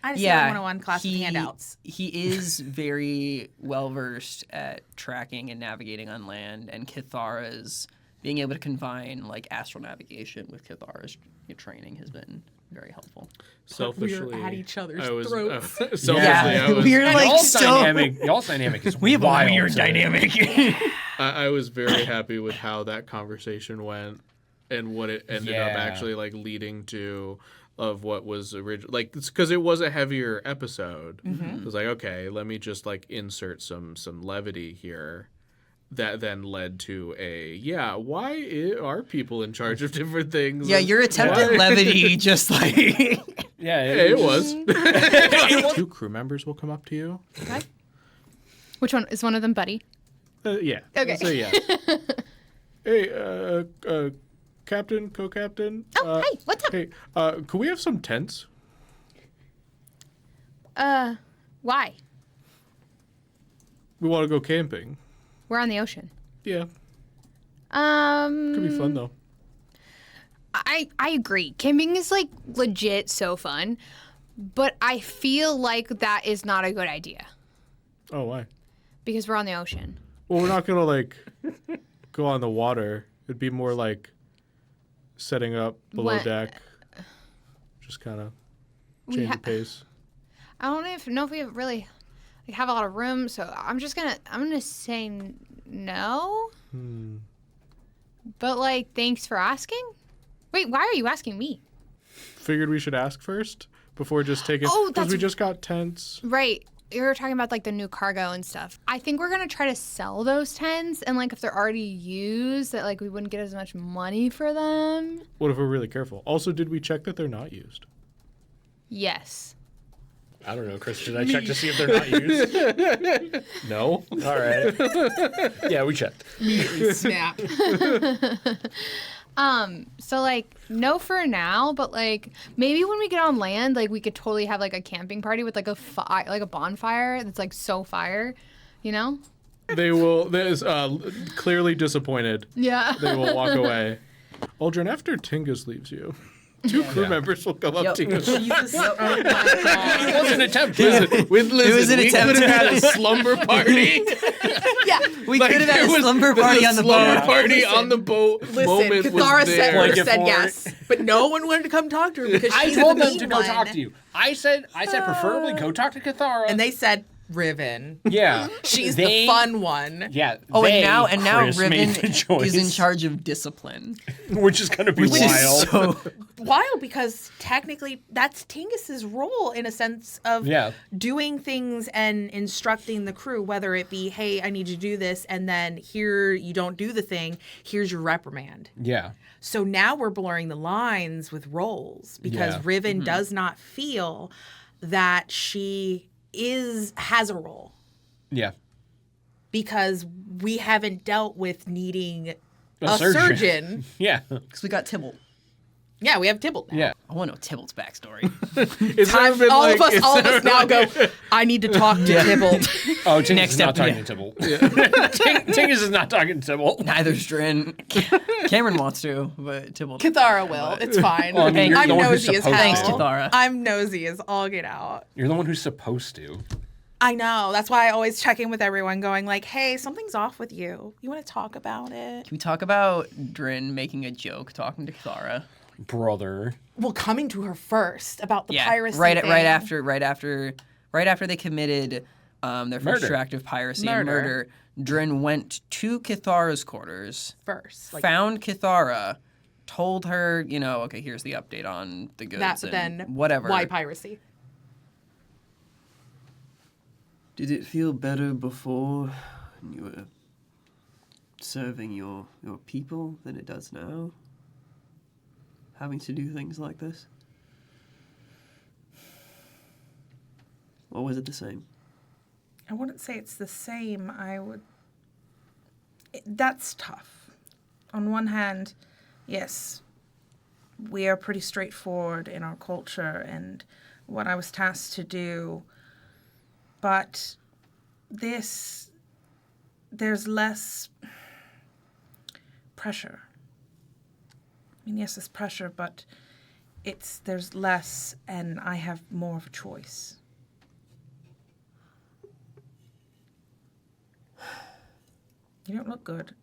I just don't want to one class with handouts. He is very well versed at tracking and navigating on land, and Kithara's being able to combine like astral navigation with Kithara's training has been very helpful. Selfishly, We're at each other's throats. throats. I was, we're like Y'all's so. dynamic is We have a wild weird to me. dynamic. I was very happy with how that conversation went and what it ended up actually like leading to of what was original. Like, because it was a heavier episode. It was like, okay, let me just like insert some levity here. That then led to why are people in charge of different things? Yeah, your attempt at levity just like. Yeah, It was. Two crew members will come up to you. Okay. Which one is one of them, Buddy? Yeah. Okay. So yeah. Hey, Captain, co-captain. Oh, hey, what's up? Hey, could we have some tents? Why? We want to go camping. We're on the ocean. Yeah, could be fun though. I agree. Camping is like legit so fun, but I feel like that is not a good idea Oh, why? because we're on the ocean. Well, we're not gonna like go on the water. It'd be more like setting up below What- deck. Just kind of We change ha- the pace. I don't know if we really have a lot of room, so I'm gonna say no. But like, thanks for asking. Wait, why are you asking me? Figured we should ask first before just taking. Oh, because we that's- just got tents. Right. You were talking about like the new cargo and stuff. I think we're gonna try to sell those tents, and like if they're already used, that like we wouldn't get as much money for them. What if we're really careful? Also, did we check that they're not used? Yes. I don't know, Chris. Should I check to see if they're not used? No. All right. Yeah, we checked. Snap. So like no for now, but like maybe when we get on land, like we could totally have like a camping party with like a bonfire that's like so fire, you know? They will. There's clearly disappointed. Yeah. They will walk away. Uldren, after Tingis leaves you, two crew members will come up to you. Jesus. Oh my God. It was an attempt. Listen, was an we attempt. could have had a slumber party. Yeah. We Like, could have had there a was- slumber the party on the slumber boat. party on the boat. Listen, moment Kithara was there. Blanket said for yes, but no one wanted to come talk to her because I she's told the them mean to go one. talk to you. I said preferably go talk to Kithara. And they said Riven. yeah, She's they, the fun one. Yeah. Oh, they, and now Chris, Riven made the choice, is in charge of discipline, which is gonna be which wild. is so. Wild because technically that's Tingis's role in a sense of Yeah. doing things and instructing the crew, whether it be, hey, I need you to do this, and then here you don't do the thing, here's your reprimand. Yeah. So now we're blurring the lines with roles because Yeah. Riven does not feel that she has a role Yeah. because we haven't dealt with needing A a surgeon. surgeon. Yeah. Because we got Tybalt. Yeah, we have Tybalt now. Yeah. I want to know Tybalt's backstory. It's never been All like- of us, it's all of never us now like- go, I need to talk to Tybalt. Oh, Tingis Next is not ep- talking yeah. to Tybalt. Tingis is not talking to Tybalt. Neither's Dren. Cameron wants to, but Tybalt. Kithara will. It's fine. Well, I mean, you're I'm the one who's nosy as hell. supposed Thanks, Kithara. I'm nosy as all get out. You're the one who's supposed to. I know. That's why I always check in with everyone going like, hey, something's off with you. You want to talk about it? Can we talk about Dren making a joke talking to Kithara? Brother. Well, coming to her first about the piracy right thing. right after they committed their first Murder. act of piracy and Murder. murder. Dren went to Kithara's quarters, First. Like, found Kithara, told her, okay, here's the update on the goods that, and then whatever. why piracy? Did it feel better before when you were serving your people than it does now? Having to do things like this? Or was it the same? I wouldn't say it's the same. That's tough. On one hand, yes, we are pretty straightforward in our culture and what I was tasked to do. But there's less pressure. I mean, yes, there's pressure, but there's less, and I have more of a choice. You don't look good.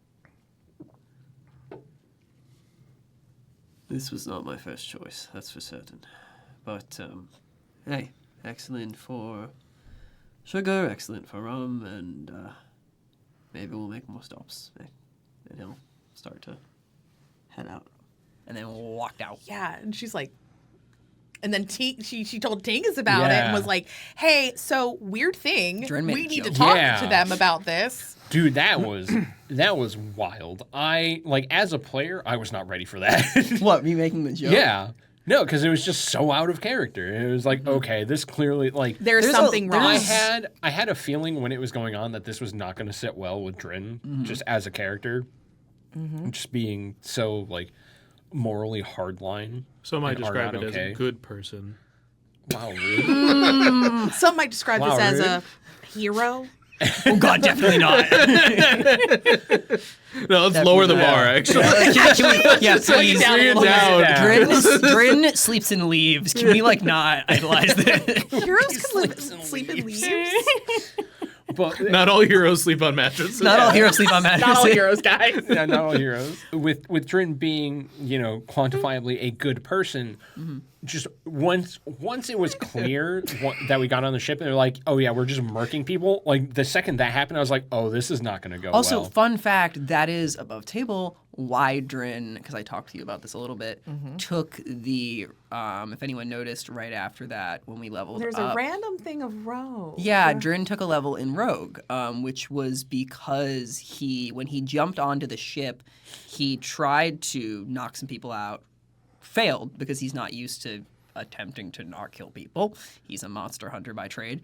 This was not my first choice, that's for certain. But, hey, excellent for sugar, excellent for rum, and maybe we'll make more stops. And he'll start to head out. And then walked out. Yeah, and she's like, and then she told Tingis about it and was like, hey, so weird thing, Dren made we a need to joke. talk Yeah. to them about this. Dude, that was wild. I like as a player, I was not ready for that. What, me making the joke? Yeah. No, because it was just so out of character. It was like, okay, this clearly like There's something wrong. I had a feeling when it was going on that this was not going to sit well with Dren, just as a character, just being so like morally hardline. Some might and are describe not it as okay. a good person. Wow, really? Some might describe Wow, this as rude. a hero. Oh God, definitely not. No, let's lower the not. bar, actually. Yeah, please. down a Bring it little bit. down. Dren sleeps and leaves. Can we like not idolize this? Heroes can sleep in leaves. But Not all heroes sleep on mattresses. Not all heroes sleep on mattresses. Not all heroes, guys. yeah, not all heroes. With Dren being, quantifiably a good person, just once it was clear that we got on the ship and they're like, oh yeah, we're just murking people. Like the second that happened, I was like, oh, this is not going to go Also, well. fun fact, that is above table why Dren, because I talked to you about this a little bit, took the, if anyone noticed right after that when we leveled There's up. a random thing of rogue. Yeah, Dren took a level in Rogue, which was because when he jumped onto the ship, he tried to knock some people out, failed because he's not used to attempting to not kill people. He's a monster hunter by trade.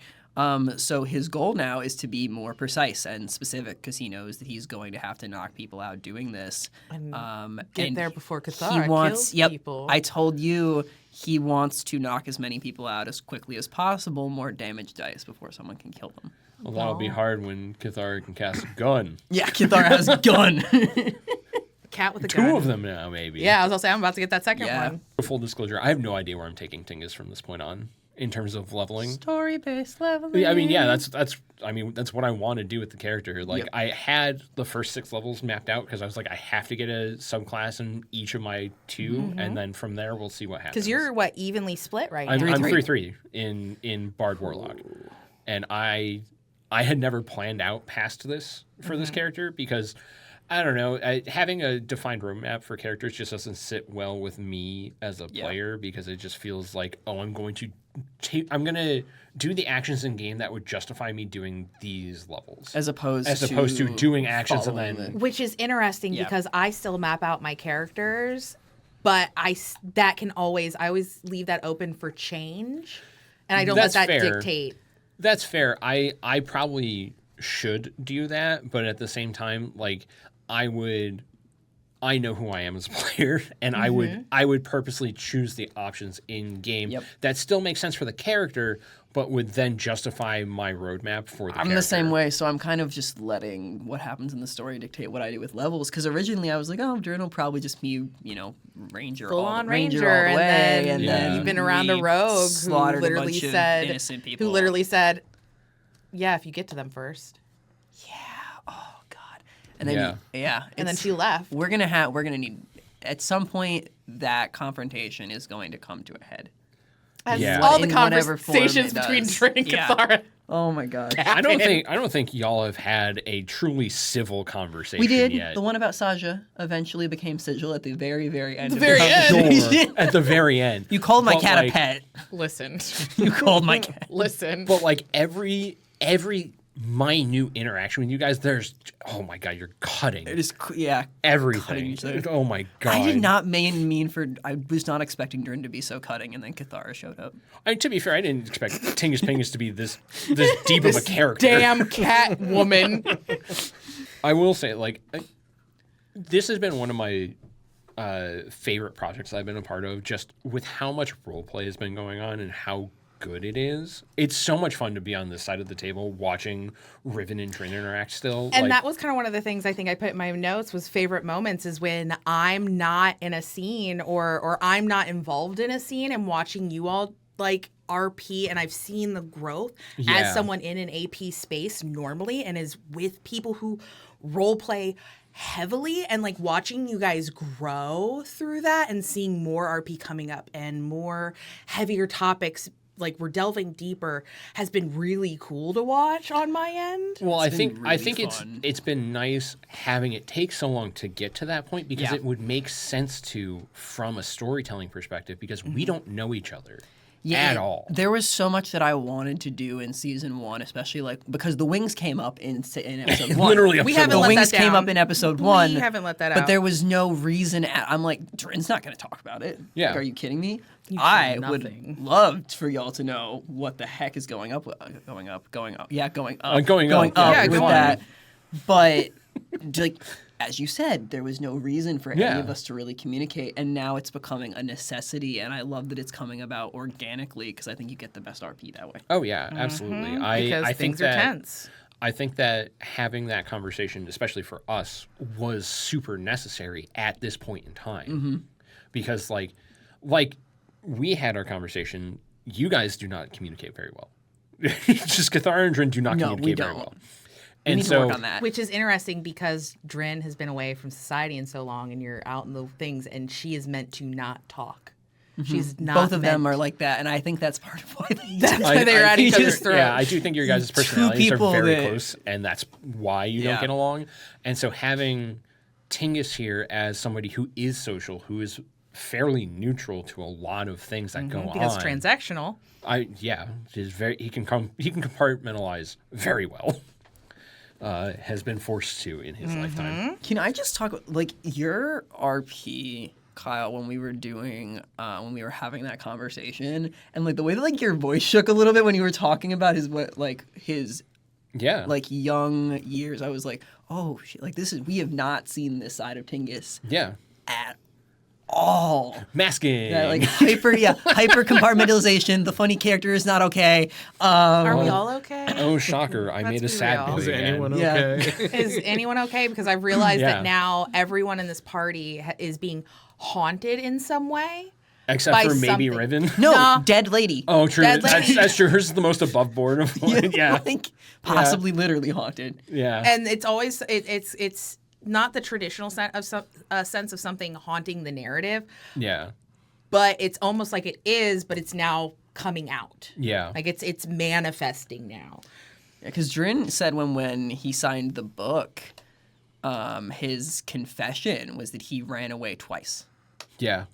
So his goal now is to be more precise and specific because he knows that he's going to have to knock people out doing this. Get and there before he Cathara wants, kills people. I told you he wants to knock as many people out as quickly as possible, more damage dice before someone can kill them. Well, that'll be hard when Cathara can cast a gun. Yeah, Cathara has a gun. Cat with a gun. Two of them now, maybe. Yeah, I was gonna say I'm about to get that second Yeah. one. Full disclosure, I have no idea where I'm taking Tingis from this point on in terms of leveling. Story-based leveling. Yeah, I mean, yeah, that's what I want to do with the character. Like, Yep. I had the first 6 levels mapped out because I was like, I have to get a subclass in each of my 2, and then from there we'll see what happens. Because you're evenly split right I'm now. 3-3 in Bard Warlock, and I had never planned out past this for this character because I don't know, having a defined roadmap for characters just doesn't sit well with me as a player because it just feels like, oh, I'm going to do the actions in game that would justify me doing these levels As opposed to doing actions and following then Which is interesting because I still map out my characters, but I always leave that open for change, and I don't That's let that fair. dictate. That's fair. I probably should do that, but at the same time, like I know who I am as a player, and I would purposely choose the options in game that still make sense for the character, but would then justify my roadmap for the character. I'm the same way, so I'm kind of just letting what happens in the story dictate what I do with levels. Because originally I was like, oh, Dren will probably just be, ranger Full all on the ranger, all the and way, then, Yeah. you've been around a we rogue who slaughtered a literally bunch of said, innocent people. yeah, if you get to them first, Oh God. And then and then she left. We're gonna need at some point that confrontation is going to come to a head. As Yeah. all the In whatever form conversations it between does. Dren and Yeah. Cathara. Oh my God. I don't think y'all have had a truly civil conversation We did. yet. The one about Saja eventually became Sigil at the very, very end. The very end. Sure, at the very end. You called my But, cat like, a pet. Listen, You called my cat. listen. But like every minute interaction with you guys, there's oh my god, you're cutting It is, cutting everything. each other. Oh my god. I did not mean for. I was not expecting Dren to be so cutting, and then Cathara showed up. I mean, to be fair, I didn't expect Tingis Pingus to be this deep of a character. Damn cat woman. I will say, like, this has been one of my favorite projects I've been a part of, just with how much roleplay has been going on and how good it is. It's so much fun to be on this side of the table watching Riven and Dren interact still. And that was kind of one of the things I think I put in my notes was favorite moments is when I'm not in a scene or I'm not involved in a scene and watching you all like RP, and I've seen the growth as someone in an AP space normally and is with people who role play heavily, and like watching you guys grow through that and seeing more RP coming up and more heavier topics, like we're delving deeper, has been really cool to watch on my end. Well, I think fun. it's been nice having it take so long to get to that point, because it would make sense to from a storytelling perspective, because we don't know each other. At all. There was so much that I wanted to do in season 1, especially like because the wings came up in episode 1. Literally, We episode haven't one. The let wings that came down. up in episode 1. We haven't let that but out. there was no reason. I'm like, Dren's not going to talk about it. Yeah. Like, are you kidding me? You I said would nothing. love for y'all to know what the heck is going up. Going up. Going up. Yeah, Yeah, with go on. that. But like as you said, there was no reason for any of us to really communicate, and now it's becoming a necessity. And I love that it's coming about organically, because I think you get the best RP that way. Oh yeah, absolutely. Because I think things that are tense. I think that having that conversation, especially for us, was super necessary at this point in time, because like we had our conversation. You guys do not communicate very well. Just Cathar and Dren do not No, communicate we very don't. well. We And need so, to work on that. Which is interesting because Dren has been away from society in so long, and you're out in the things, and she is meant to not talk. She's not. Both of them meant- are like that, and I think that's part of why they That's why they're at each other's throats. Yeah, I do think your guys' personalities are people very that- close, and that's why you don't Yeah. get along. And so having Tingis here as somebody who is social, who is fairly neutral to a lot of things that go because on. transactional. He can compartmentalize very well. Has been forced to in his lifetime. Can I just talk like your RP, Kyle, when we were having that conversation, and like the way that like your voice shook a little bit when you were talking about his Yeah. like young years, I was like, oh shit, like we have not seen this side of Tingis Yeah. at all. Masking. Yeah, like hyper compartmentalization. The funny character is not okay. Are we all okay? Oh, shocker. I made a be sad real. boy Is again. anyone Yeah. okay? Is anyone okay? Because I've realized Yeah. that now everyone in this party is being haunted in some way. Except by for maybe something. Riven. No, Nah. dead lady. Oh, true. Dead lady. That's true. Hers is the most above board of yeah. Like possibly literally haunted. Yeah. And it's always it's not the traditional sense of something haunting the narrative, Yeah. but it's almost like it is, but it's now coming out. Yeah. Like it's manifesting now. Because Dren said when he signed the book, his confession was that he ran away twice. Yeah.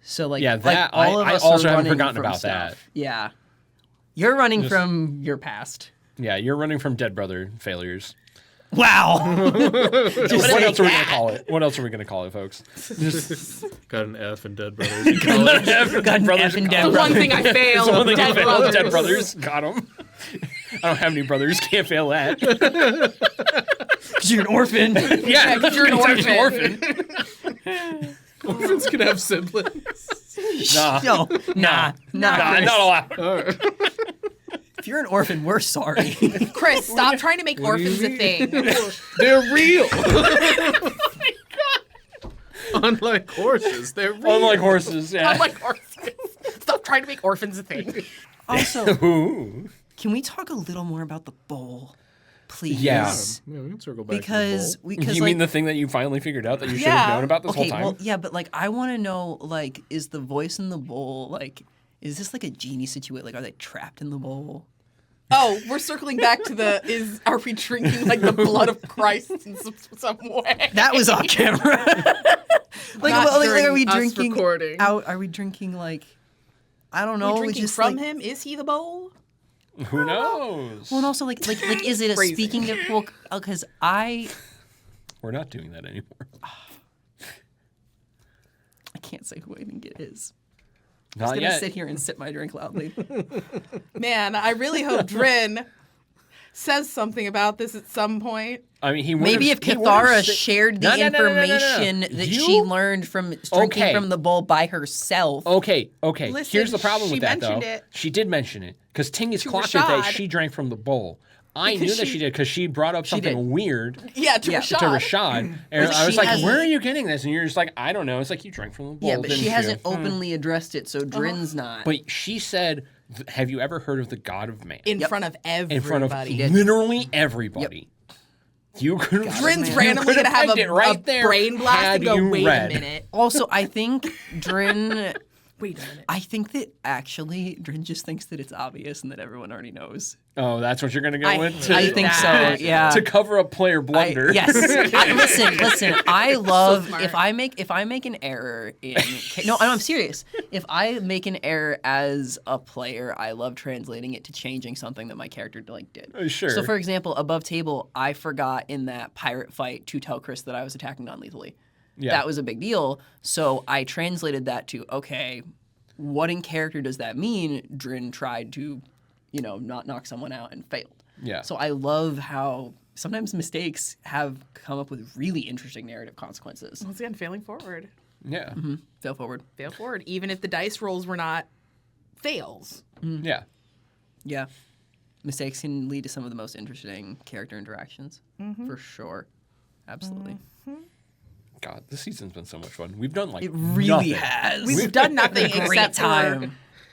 So like, Yeah, like that- all of I us also are haven't running forgotten from about stuff. that. Yeah, you're running from your past. Yeah. You're running from dead brother failures. Wow. What else are we going to call it? What else are we going to call it, folks? Got an F in Dead Brothers. Got an Brothers F and and dead The one brother. thing I failed. One thing Dead I failed, brothers. Dead brothers. Got them. I don't have any brothers. Can't fail that. 'Cause you're an orphan. Yeah, because you're an orphan. Orphans can have siblings. Nah. No, nah, Nah, not allowed. If you're an orphan, we're sorry. Chris, stop trying to make orphans a thing. They're real. Unlike horses, they're real. Unlike horses. Yeah. I'm like orphans. Stop trying to make orphans a thing. Also, Ooh. can we talk a little more about the bowl, please? Yeah. Yeah, we can circle back Because to the because You like, mean the thing that you finally figured out that you should Yeah. have known about this okay, whole time? well, yeah, but like I want to know, like, is the voice in the bowl like, is this like a genie situation? Like, are they trapped in the bowl? Oh, we're circling back to are we drinking like the blood of Christ in some way? That was off camera. like, Not well, like, are during we us drinking? recording. Are we drinking like? I don't know. Are we drinking just from like, him? Is he the bowl? Who knows? Well, and also like, is it a Phrasing. speaking of? Well, because We're not doing that anymore. I can't say who I think it is. I'm Not just gonna yet. sit here and sip my drink loudly. Man, I really hope Dren says something about this at some point. I mean, he Maybe if Cathara shared the information that she You- learned from drinking Okay. from the bowl by herself. Okay. Listen, Here's the problem she with that, though. mentioned it. She did mention it because Tingis To clocked it that Rashad. she drank from the bowl. I knew Because that she did because she brought up something did. weird Yeah, to Yeah, Rashad. to Rashad, and But I was she like, hasn't- "Where are you getting this?" And you're just like, "I don't know." It's like you drank from the bowl. Yeah, but didn't she you? hasn't openly addressed it, so Dren's not. But she said, "Have you ever heard of the God of Man?" In front of everybody. In front of literally everybody. You could have Dren's randomly going to have a brain blast and go, wait a minute. Also, I think Dren. Wait a minute. I think that actually Dren just thinks that it's obvious and that everyone already knows. Oh, that's what you're gonna go I with. hate To, I think so. that. Yeah. to cover up player blunder. Yes. Listen. I love smart. if I make an error in. No, I'm serious. If I make an error as a player, I love translating it to changing something that my character did. Sure. So, for example, above table, I forgot in that pirate fight to tell Chris that I was attacking non-lethally. Yeah. That was a big deal. So I translated that to, okay, what in character does that mean? Dren tried to, not knock someone out and failed. Yeah. So I love how sometimes mistakes have come up with really interesting narrative consequences. Once again, failing forward. Yeah. Fail forward. Fail forward. Even if the dice rolls were not fails. Yeah. Yeah. Mistakes can lead to some of the most interesting character interactions. For sure. Absolutely. God, this season's been so much fun. We've done like It really nothing. has. We've done nothing Great except time.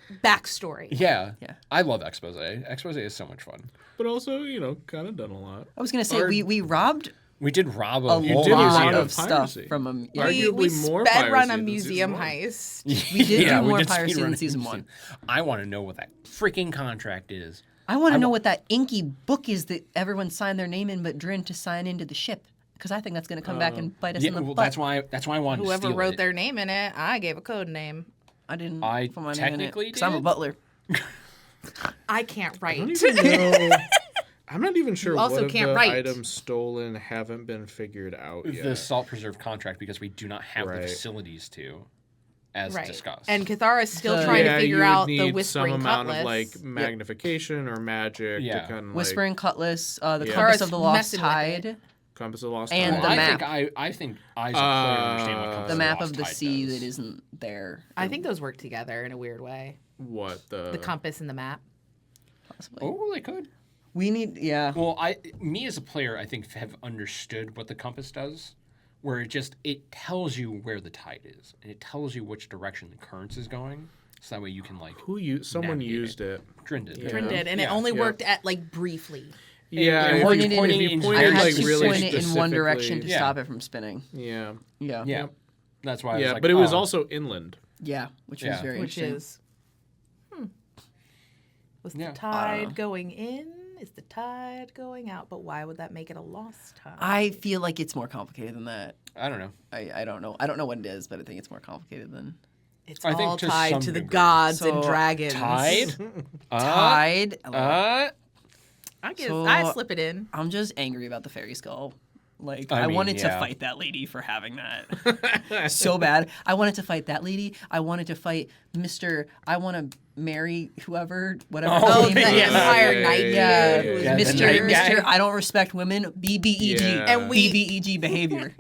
for backstory. Yeah. Yeah. I love expose. Expose is so much fun. But also, kind of done a lot. I was going to say, Our- we robbed We did rob a a whole did museum. lot museum of of stuff piracy. from a. Yeah, Arguably we more sped run piracy a than museum season one. heist. we did Yeah, do we more did piracy than speedrun season it. one. I want to know what that freaking contract is. I want to know what that inky book is that everyone signed their name in but Dren to sign into the ship. Because I think that's going to come back and bite us Yeah, in the well, butt. that's why I wanted to Whoever steal wrote it. their name in it, I gave a code name. I didn't I put my name technically in it, 'cause I'm a did. butler. I can't write. I don't even know. I'm not even sure You also what of can't the write. items stolen haven't been figured out yet. The salt preserve contract because we do not have the Right. facilities to, as Right. discussed. And Cathara is still The- trying yeah, to figure you would out need the some whispering amount cutlass. of like magnification or magic Yeah. to kind of Whispering Cutlass, the Yeah. Compass Kara's of the Lost messing with it. Tide, Compass of Lost And Tide. the I map. think I think I as a player understand what Compass the of map Lost of the Tide sea does. that isn't there. I think those work together in a weird way. What the? The compass and the map. Possibly. Oh, they could. We need, yeah. Well, me as a player, I think have understood what the compass does, where it tells you where the tide is, and it tells you which direction the currents is going, so that way you can like. Someone navigate used it. Dren did. Yeah. Dren did, and it Yeah. only Yeah. worked at like briefly. Yeah, and if pointed you in- pointed, if you if you pointed I pointed had like to really point it in one direction to specifically- Yeah. stop it from spinning. Yeah, Yeah. Yeah, that's why. I was yeah, like, but it was oh. also inland. Yeah, which Yeah. was very Which interesting. is, was Yeah. the I don't know. tide going in? Is the tide going out? But why would that make it a lost tide? I feel like it's more complicated than that. I don't know. I don't know. I don't know what it is, but I think it's more complicated than It's I think all to tied some to the degree. gods So, and dragons. Tide. Tide. I slip it in. I'm just angry about the fairy skull. Like, I I mean, wanted to yeah. fight that lady for having that so bad. I wanted to fight that lady. I wanted to fight Mr. I want to marry whoever, whatever. Oh, his name the is. Empire Knight Yeah, dude who was Yeah, the Mr. Knight guy. Mr. I don't respect women. BBEG. Yeah. And we- BBEG behavior.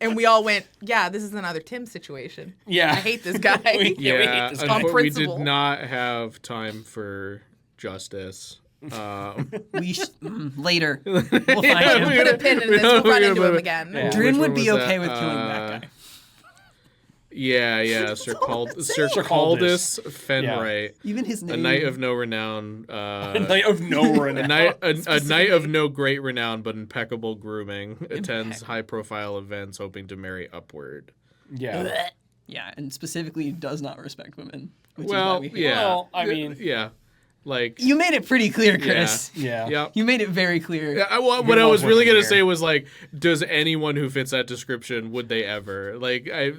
And we all went, yeah, this is another Tim situation. Yeah. I hate this guy. Yeah, we hate Yeah, this On guy. we did principle. not have time for justice. Later. We'll find Yeah, him. we- Put a pin in this. We'll run into him again. Yeah. Dren Which would one be was okay that? with killing that guy. Yeah, Sir Caldus Sir Caldus. Fenright, Even his name. a knight of no renown. A night of no renown. A knight of no great renown, but impeccable grooming, attends high-profile events, hoping to marry upward. Yeah. Yeah, and specifically does not respect women. Which is Well, why we hate yeah. Well, I mean- yeah, like You made it pretty clear, Chris. Yeah. yeah. You made it very clear. Yeah, what I love was really working gonna here. say was like, does anyone who fits that description would they ever like? I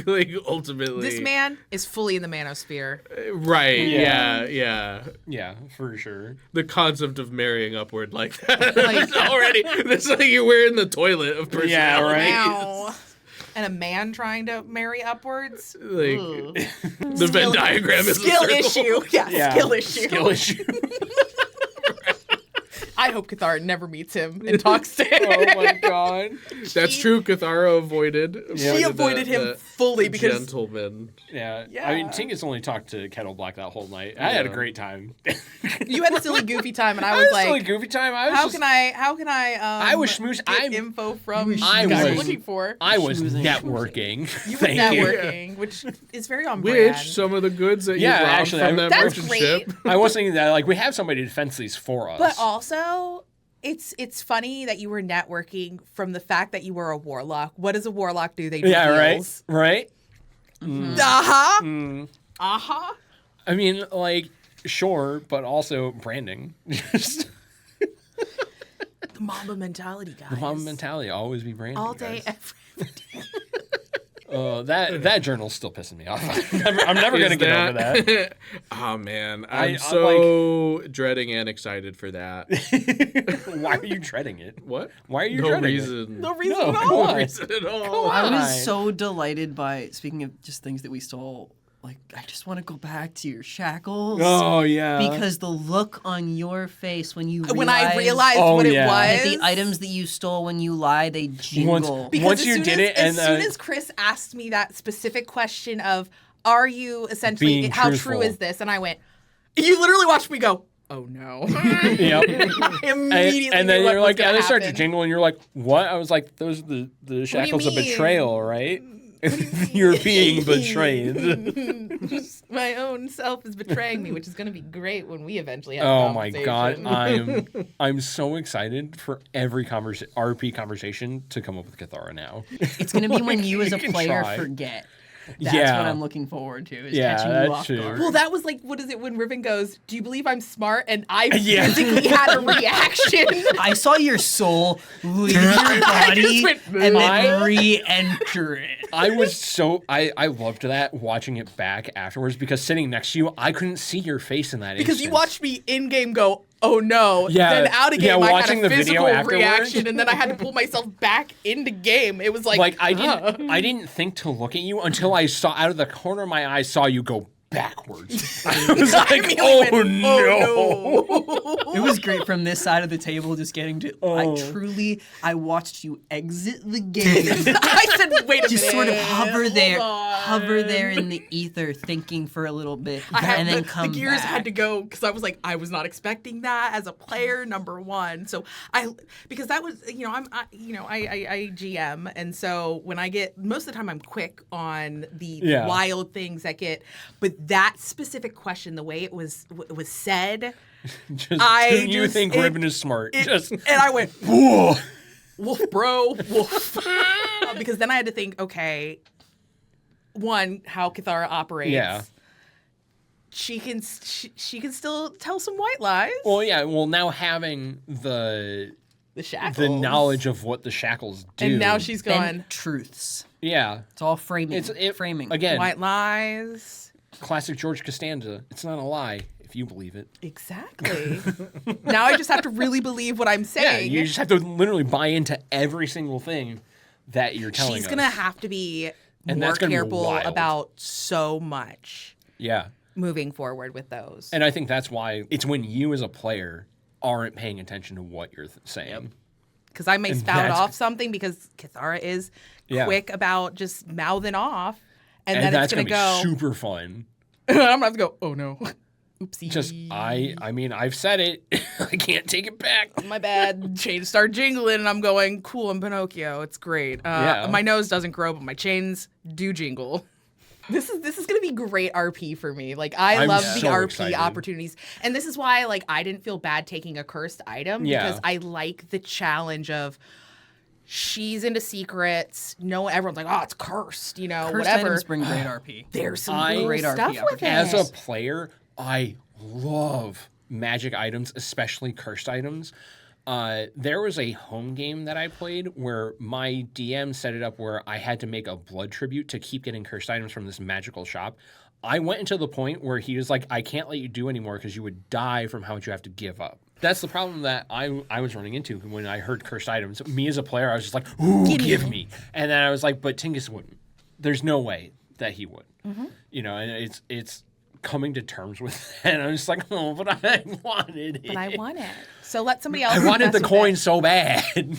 like ultimately This man is fully in the manosphere. right? Yeah. Yeah. Yeah, for sure. The concept of marrying upward like that is already that's like you're wearing the toilet of personality. Yeah, right. Now, and a man trying to marry upwards. Like the Venn diagram is Skill a circle. issue. Yeah, skill issue. Skill issue. I hope Cathara never meets him and talks to him. Oh my god. That's true. Cathara avoided. She avoided him fully because gentleman. Yeah. Yeah. I mean, Tingis only talked to Kettle Black that whole night. I had a great time. you had a silly goofy time, and I I was had a like, silly goofy time. I was how just, can I I was schmooze- get I'm- info from I you guys was- looking for? I was Schmoozing. networking. You were Thank networking, which is very on brand. Which some of the goods that you Yeah, robbed actually, from that That's merchant great. ship. I was thinking that like we have somebody to defense these for us. But also, it's funny that you were networking from the fact that you were a warlock. What does a warlock do? They do deals. Right. Uh-huh. Mm. Uh-huh. I mean, like, sure, but also branding. Just The Mamba mentality, guys. the mom mentality, always be branding. All day, guys. every day. That journal's still pissing me off. I'm never gonna get over that. Oh man, I'm I'm so dreading and excited for that. Why are you dreading it? What? Why are you No dreading reason. No reason No, at come all. on. No reason at all. I Why? was so delighted by, speaking of just things that we stole, like, I just want to go back to your shackles. Oh yeah. Because the look on your face when you When I realized Oh, what yeah. it that was. the items that you stole when you lie, they jingle. Because Once as you soon did as, it, and as soon as Chris asked me that specific question of, are you essentially, Being how truthful. true is this? And I went, you literally watched me go, oh no. Yep. I immediately And then knew what you're was like, gonna and they start to happen. jingle, and you're like, what? I was like, those are the shackles of mean? betrayal, right? You're being betrayed. My own self is betraying me, which is going to be great when we eventually have a Oh my god, conversation. I'm so excited for every RP conversation to come up with Cathara now. It's going to be when you as a can player try. forget. That's Yeah. what I'm looking forward to, is Yeah, catching that's you off true. guard. Well, that was like, what is it when Riven goes, do you believe I'm smart? And I Yeah. physically had a reaction. I saw your soul leave your body went, and I- then re-enter it. I was so I loved that watching it back afterwards because sitting next to you, I couldn't see your face in that Because you instance. watched me in game go, oh no. Yeah, Then out of yeah, game, I watching had a the video physical afterwards. reaction, and then I had to pull myself back into game. It was like I didn't think to look at you until I saw out of the corner of my eye saw you go backwards. I was like, immediately oh went, no. no. It was great from this side of the table, just getting to. Oh. I watched you exit the game. I said, wait a minute. Just sort of hover there, hold on. in the ether, thinking for a little bit, I had, and then the come gears back. had to go because I was like, I was not expecting that as a player. Number one, so because that was I GM, and so when I get most of the time I'm quick on the Yeah. wild things that get, but that specific question, the way it was said, Just, I do you just- think it- Riven is smart? Just and I went, whoa. wolf, bro, wolf, because then I had to think, okay, one, how Cathara operates. Yeah. She can still tell some white lies. Well, yeah. Well, now having the The knowledge of what the shackles do, and now she's Then going truths. yeah. It's all framing. It's framing. again. white lies. Classic George Costanza. It's not a lie if you believe it. Exactly. Now I just have to really believe what I'm Yeah, saying. you just have to literally buy into every single thing that you're telling She's us. gonna have to be And more that's gonna be careful wild. about so much Yeah. moving forward with those. And I think that's why it's when you as a player aren't paying attention to what you're saying. Because I may And spout that's- off something because Cathara is Yeah. quick about just mouthing off, and, And then that's it's gonna be go. super fun. I'm gonna have to go. Oh no, oopsie. Just I mean I've said it. I can't take it back. My bad. Chains start jingling, and I'm going, cool, I'm Pinocchio. It's great. Yeah. My nose doesn't grow, but my chains do jingle. This is gonna be great RP for me. Like I I'm love so the RP excited. opportunities, and this is why like I didn't feel bad taking a cursed item Yeah. because I like the challenge of. She's into secrets. No, everyone's like, oh, it's cursed. Cursed whatever. items bring great RP. There's some I- cool Great RP stuff with it. As a player, I love magic items, especially cursed items. There was a home game that I played where my DM set it up where I had to make a blood tribute to keep getting cursed items from this magical shop. I went into the point where he was like, I can't let you do anymore because you would die from how much you have to give up. That's the problem that I was running into when I heard cursed items. Me as a player, I was just like, ooh, give me. And then I was like, but Tingis wouldn't. There's no way that he would. Mm-hmm. And it's coming to terms with it. And I'm just like, oh, but I wanted it. But I want it. So let somebody else. I wanted mess the with coin it. so bad.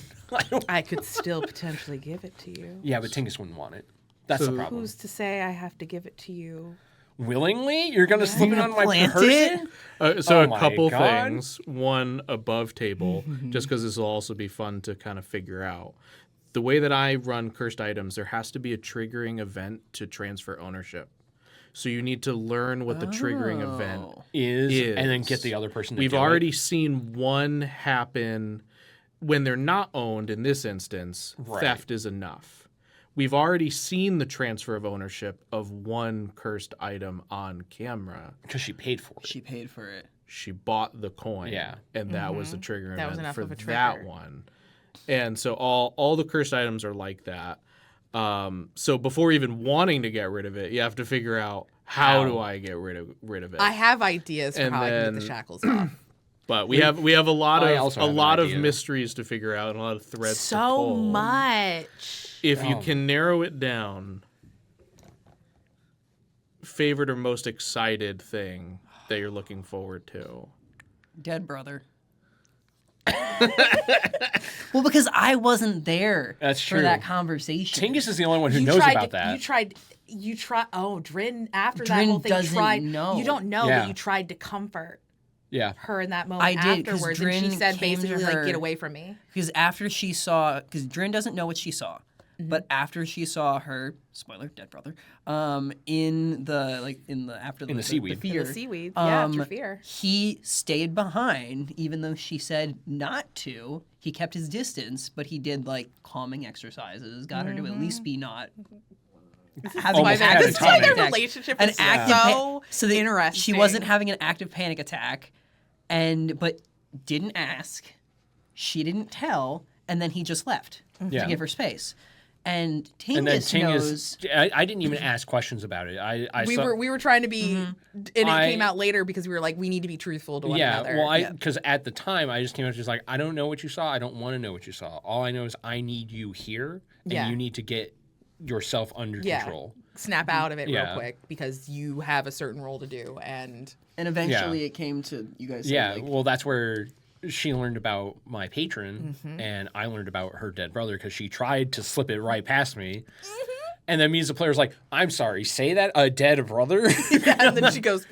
I could still potentially give it to you. Yeah, but Tingis wouldn't want it. That's the problem. Who's to say I have to give it to you? Willingly? You're going to slip it on my plant person? So Oh a my couple God. things. One above table, just because this will also be fun to kind of figure out. The way that I run cursed items, there has to be a triggering event to transfer ownership. So you need to learn what the triggering event Is, and then get the other person to We've do already it. seen one happen when they're not owned. In this instance, Right. theft is enough. We've already seen the transfer of ownership of one cursed item on camera. Because she paid for it. She paid for it. She bought the coin. Yeah. And that was the trigger That was event enough for of a that trigger. one. And so all the cursed items are like that. So before even wanting to get rid of it, you have to figure out how do I get rid of it. I have ideas for And how I can get then- the shackles off. But we have a lot I of also have an of idea. mysteries to figure out and a lot of threads to So pull. much. If you can narrow it down, favorite or most excited thing that you're looking forward to. Dead brother. Well, because I wasn't there That's for true. that conversation. Tingis is the only one who You knows tried about to, that. You tried. Oh, Dren. After that Dren whole thing, doesn't tried. know. You don't know, Yeah. but you tried to comfort Yeah. her in that moment I did, 'cause afterwards, and she Dren said came to basically like, her- "Get away from me." Because after she saw, because Dren doesn't know what she saw, but after she saw her spoiler, dead brother, in the seaweed. fear, In the seaweed, yeah, after um, fear. he stayed behind, even though she said not to. He kept his distance, but he did like calming exercises, got her to at least be not having Almost an had active a This is why time. their attack. relationship An is active so that interesting. She wasn't having an active panic attack, but didn't ask. She didn't tell, and then he just left Yeah. to give her space. And Tingis And then knows. Tingis, I didn't even ask questions about it. I We saw, were trying to be, and it I- came out later because we were like, we need to be truthful to one yeah, another. well, because at the time I just came out just like, I don't know what you saw. I don't want to know what you saw. All I know is I need you here, and Yeah. you need to get yourself under control. Snap out of it Yeah. real quick because you have a certain role to do, and And eventually it came to you guys. saying, Yeah, like, well, that's where she learned about my patron, and I learned about her dead brother because she tried to slip it right past me. And then me as a player's like, I'm sorry, say that? A dead brother? and then she goes,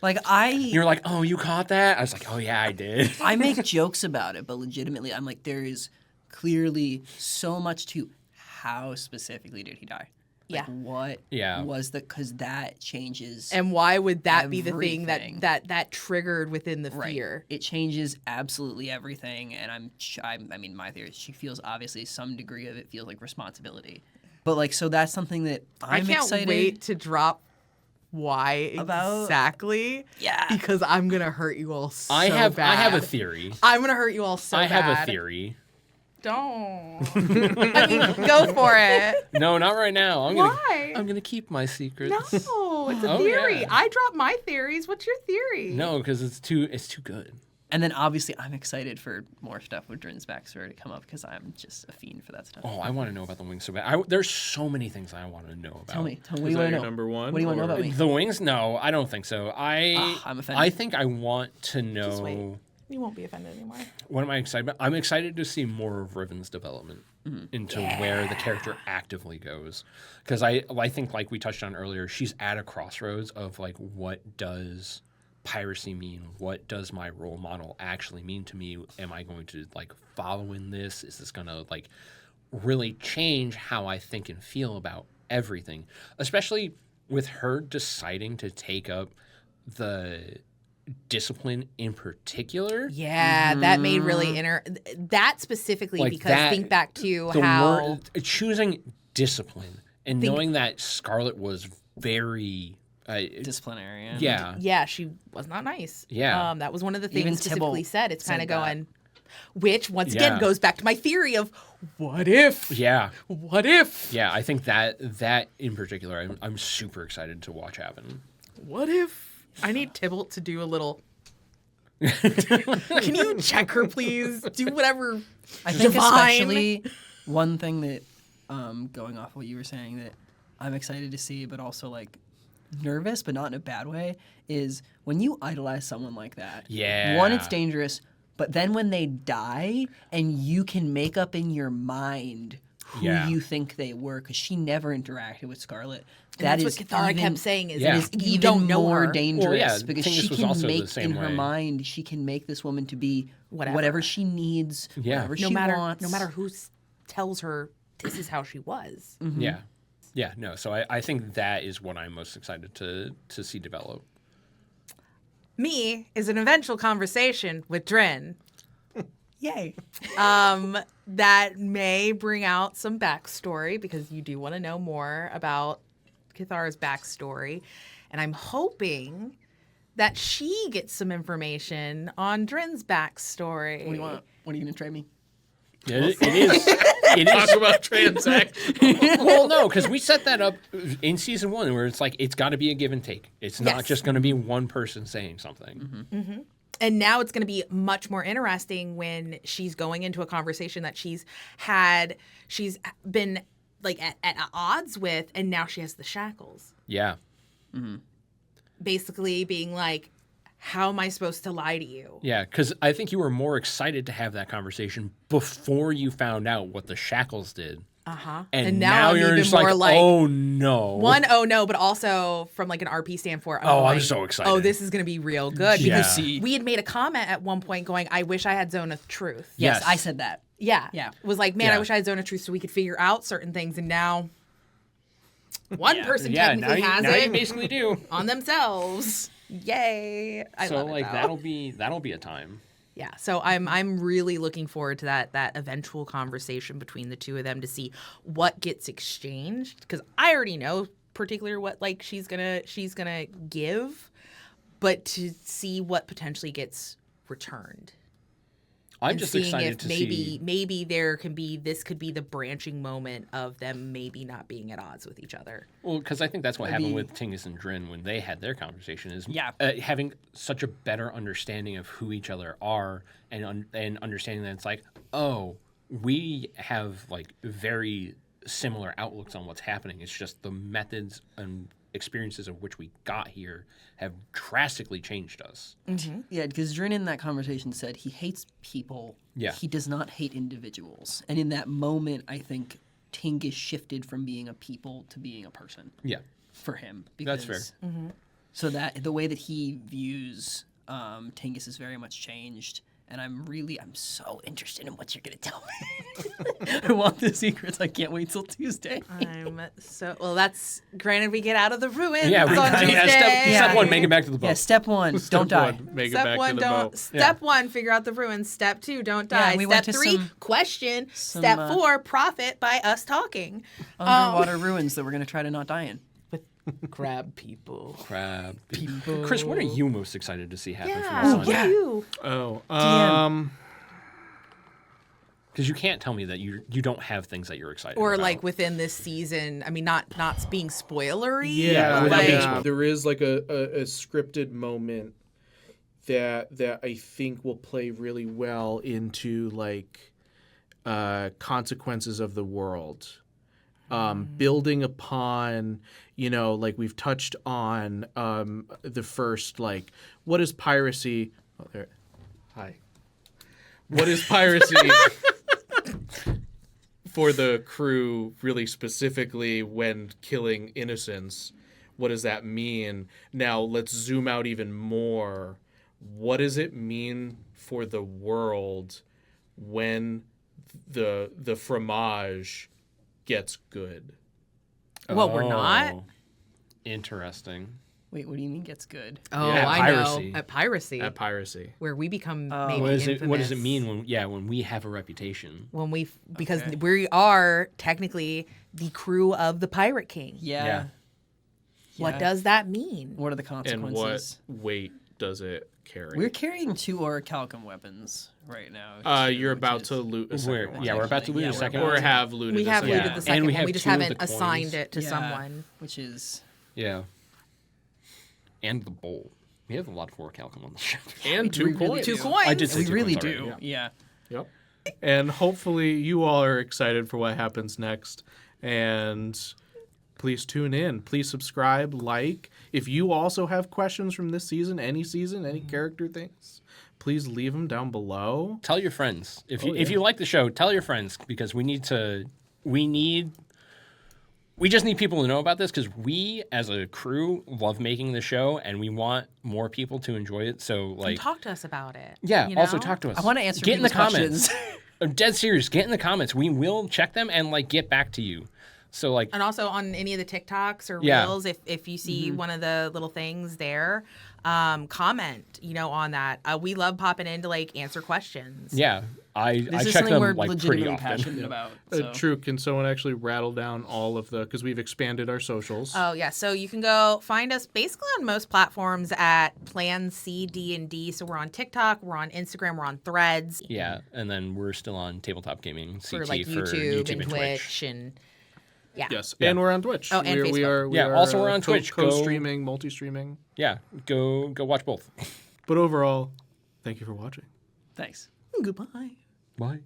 like You're like, oh, you caught that? I was like, oh, yeah, I did. I make jokes about it, but legitimately, I'm like, there is clearly so much to how specifically did he die? Like, Yeah. what Yeah. was the, because that changes. and why would that be the thing Everything. that triggered within the Right. fear? It changes absolutely everything, and I mean, my theory is she feels obviously some degree of it feels like responsibility, but like so that's something that I'm I can't excited. wait to drop why About- exactly. Yeah. because I'm gonna hurt you all so I have bad. a theory. I'm gonna hurt you all so I bad. have a theory. Don't. I mean, go for it. No, not right now. Why? I'm gonna keep my secrets. No, it's a Oh, theory. yeah. I drop my theories. What's your theory? No, because it's too good. And then obviously I'm excited for more stuff with Dren's backstory to come up because I'm just a fiend for that stuff. Oh, I want to know about the wings so bad. There's so many things I want to know about. Tell me, what do Is you that want to your know? number one? What do you want to know or- about me? The wings? No, I don't think so. I'm offended. I think I want to Just wait. know. You won't be offended anymore. What am I excited about? I'm excited to see more of Riven's development into where the character actively goes. Because I think, like we touched on earlier, she's at a crossroads of, like, what does piracy mean? What does my role model actually mean to me? Am I going to, like, follow in this? Is this going to, like, really change how I think and feel about everything? Especially with her deciding to take up the discipline in particular. Yeah, that made really that specifically Like because that- think back to The how word choosing discipline and knowing that Scarlet was very Disciplinarian. yeah. she was not nice. Yeah. That was one of the Even things specifically Tybalt said. It's kind of said that. going, which once again Yeah. goes back to my theory of what if? Yeah. What if? Yeah, I think that in particular I'm super excited to watch happen. What if? I need Tybalt to do a little. Can you check her, please? Do whatever. I think Divine. especially one thing that, going off what you were saying, that I'm excited to see, but also like nervous, but not in a bad way, is when you idolize someone like that. Yeah. One, it's dangerous, but then when they die and you can make up in your mind who Yeah. you think they were, because she never interacted with Scarlet. And That that's is what Cathara even, kept saying is, Yeah. is you even don't know more her. dangerous Well, yeah, because Tingis she was can also the make same in her way. mind, she can make this woman to be Whatever. whatever she needs, Yeah. whatever No she matter wants. no matter who tells her this is how she was. Yeah. Yeah, no. So I think that is what I'm most excited to see develop. Me is an eventual conversation with Dren. Yay. That may bring out some backstory because you do want to know more about Cathara's backstory. And I'm hoping that she gets some information on Dren's backstory. What do you want? What are you going to trade me? Yeah, it is. Talk about transaction. Well, no, because we set that up in season 1 where it's like it's got to be a give and take. It's not Yes. just going to be one person saying something. And now it's going to be much more interesting when she's going into a conversation that she's been like at odds with, and now she has the shackles. Yeah. Basically being like, how am I supposed to lie to you? Yeah, because I think you were more excited to have that conversation before you found out what the shackles did. Uh-huh. And now I'm you're even just more like, oh no. oh no, but also from like an RP standpoint. Oh, I'm going, so excited. Oh, this is going to be real good. Yeah. Because See. we had made a comment at one point going, I wish I had Zone of Truth. Yes, Yes. I said that. Yeah. Yeah. It was like, man, I Yeah. wish I had Zone of Truth so we could figure out certain things. And now one person Yeah, technically has now you it basically do. on themselves. Yay. I So love like it, though. that'll be a time. Yeah, so I'm really looking forward to that eventual conversation between the two of them to see what gets exchanged, because I already know particularly what like she's gonna give, but to see what potentially gets returned. I'm And just seeing excited if to maybe see. there can be this could be the branching moment of them maybe not being at odds with each other. Well, because I think that's what happened with Tingis and Dren when they had their conversation. Is having such a better understanding of who each other are and understanding that it's like, oh, we have like very similar outlooks on what's happening. It's just the methods and experiences of which we got here have drastically changed us. Yeah, because Dren in that conversation said he hates people. Yeah. He does not hate individuals. And in that moment, I think Tingis shifted from being a people to being a person Yeah, for him. That's Because, fair. So that the way that he views Tingis is very much changed. And I'm so interested in what you're going to tell me. I want the secrets. I can't wait till Tuesday. That's granted we get out of the ruins Yeah, on Tuesday. step 1, make it back to the boat. Yeah, step 1, don't die. Make it Step back 1, to the don't. boat. Step 1, figure out the ruins. Step 2, don't Yeah, die. we Step went to 3, some- question. Step 4, profit by us talking. Underwater ruins that we're going to try to not die in. Crab people. Crab. Chris, what are you most excited to see happen from Yeah. this What on? are you? Oh, Because you can't tell me that you don't have things that you're excited Or about. like within this season. I mean, not being spoilery. yeah, but without like, being spoiled. there is like a scripted moment that I think will play really well into like consequences of the world. Building upon, like we've touched on the first, like, what is piracy? Oh, there. Hi. What is piracy for the crew, really specifically when killing innocents? What does that mean? Now, let's zoom out even more. What does it mean for the world when the fromage gets good? What, we're not? Interesting. Wait, what do you mean gets good? Oh, Yeah, I piracy. know. At piracy. At piracy. Where we become maybe What does infamous. it mean when we have a reputation? When because we are technically the crew of the Pirate King. Yeah. What Yeah. does that mean? What are the And consequences? what weight does it carry? We're carrying 2 orichalcum weapons right now. You're which about is- to loot a second one. We're about to loot Yeah, a we're second about Or one. have looted We a have second looted one. the second And we one. have We just 2 of the haven't coins. assigned it to Yeah, someone. which is Yeah. And the bowl. We have a lot of orichalcum on the ship. And 2 we really coins. Two do. coins. I did say we 2 really coins do. already. Yeah. Yep. And hopefully you all are excited for what happens next. And please tune in. Please subscribe, like. If you also have questions from this season, any character things, please leave them down below. Tell your friends. If you like the show, tell your friends, because we just need people to know about this, because we as a crew love making the show and we want more people to enjoy it. So like, And talk to us about it. yeah, you also know? talk to us. I want to answer Get in the people's comments. questions. I'm dead serious. Get in the comments. We will check them and like get back to you. So like, And also on any of the TikToks or Yeah. Reels, if you see one of the little things there, comment, on that. We love popping in to like answer questions. yeah, I This is check something them we're like pretty legitimately often. passionate about. So. True. Can someone actually rattle down all of because we've expanded our socials. Oh yeah, so you can go find us basically on most platforms at Plan C D&D. So we're on TikTok, we're on Instagram, we're on Threads Yeah, and then we're still on Tabletop Gaming CT for like for YouTube and and Twitch and yeah. Yes, Yeah. and we're on Twitch. Oh, and we Facebook. are. Yeah, also we're on Twitch. Go- Co-streaming, multi-streaming. Yeah, go watch both. But overall, thank you for watching. Thanks. Goodbye. Bye.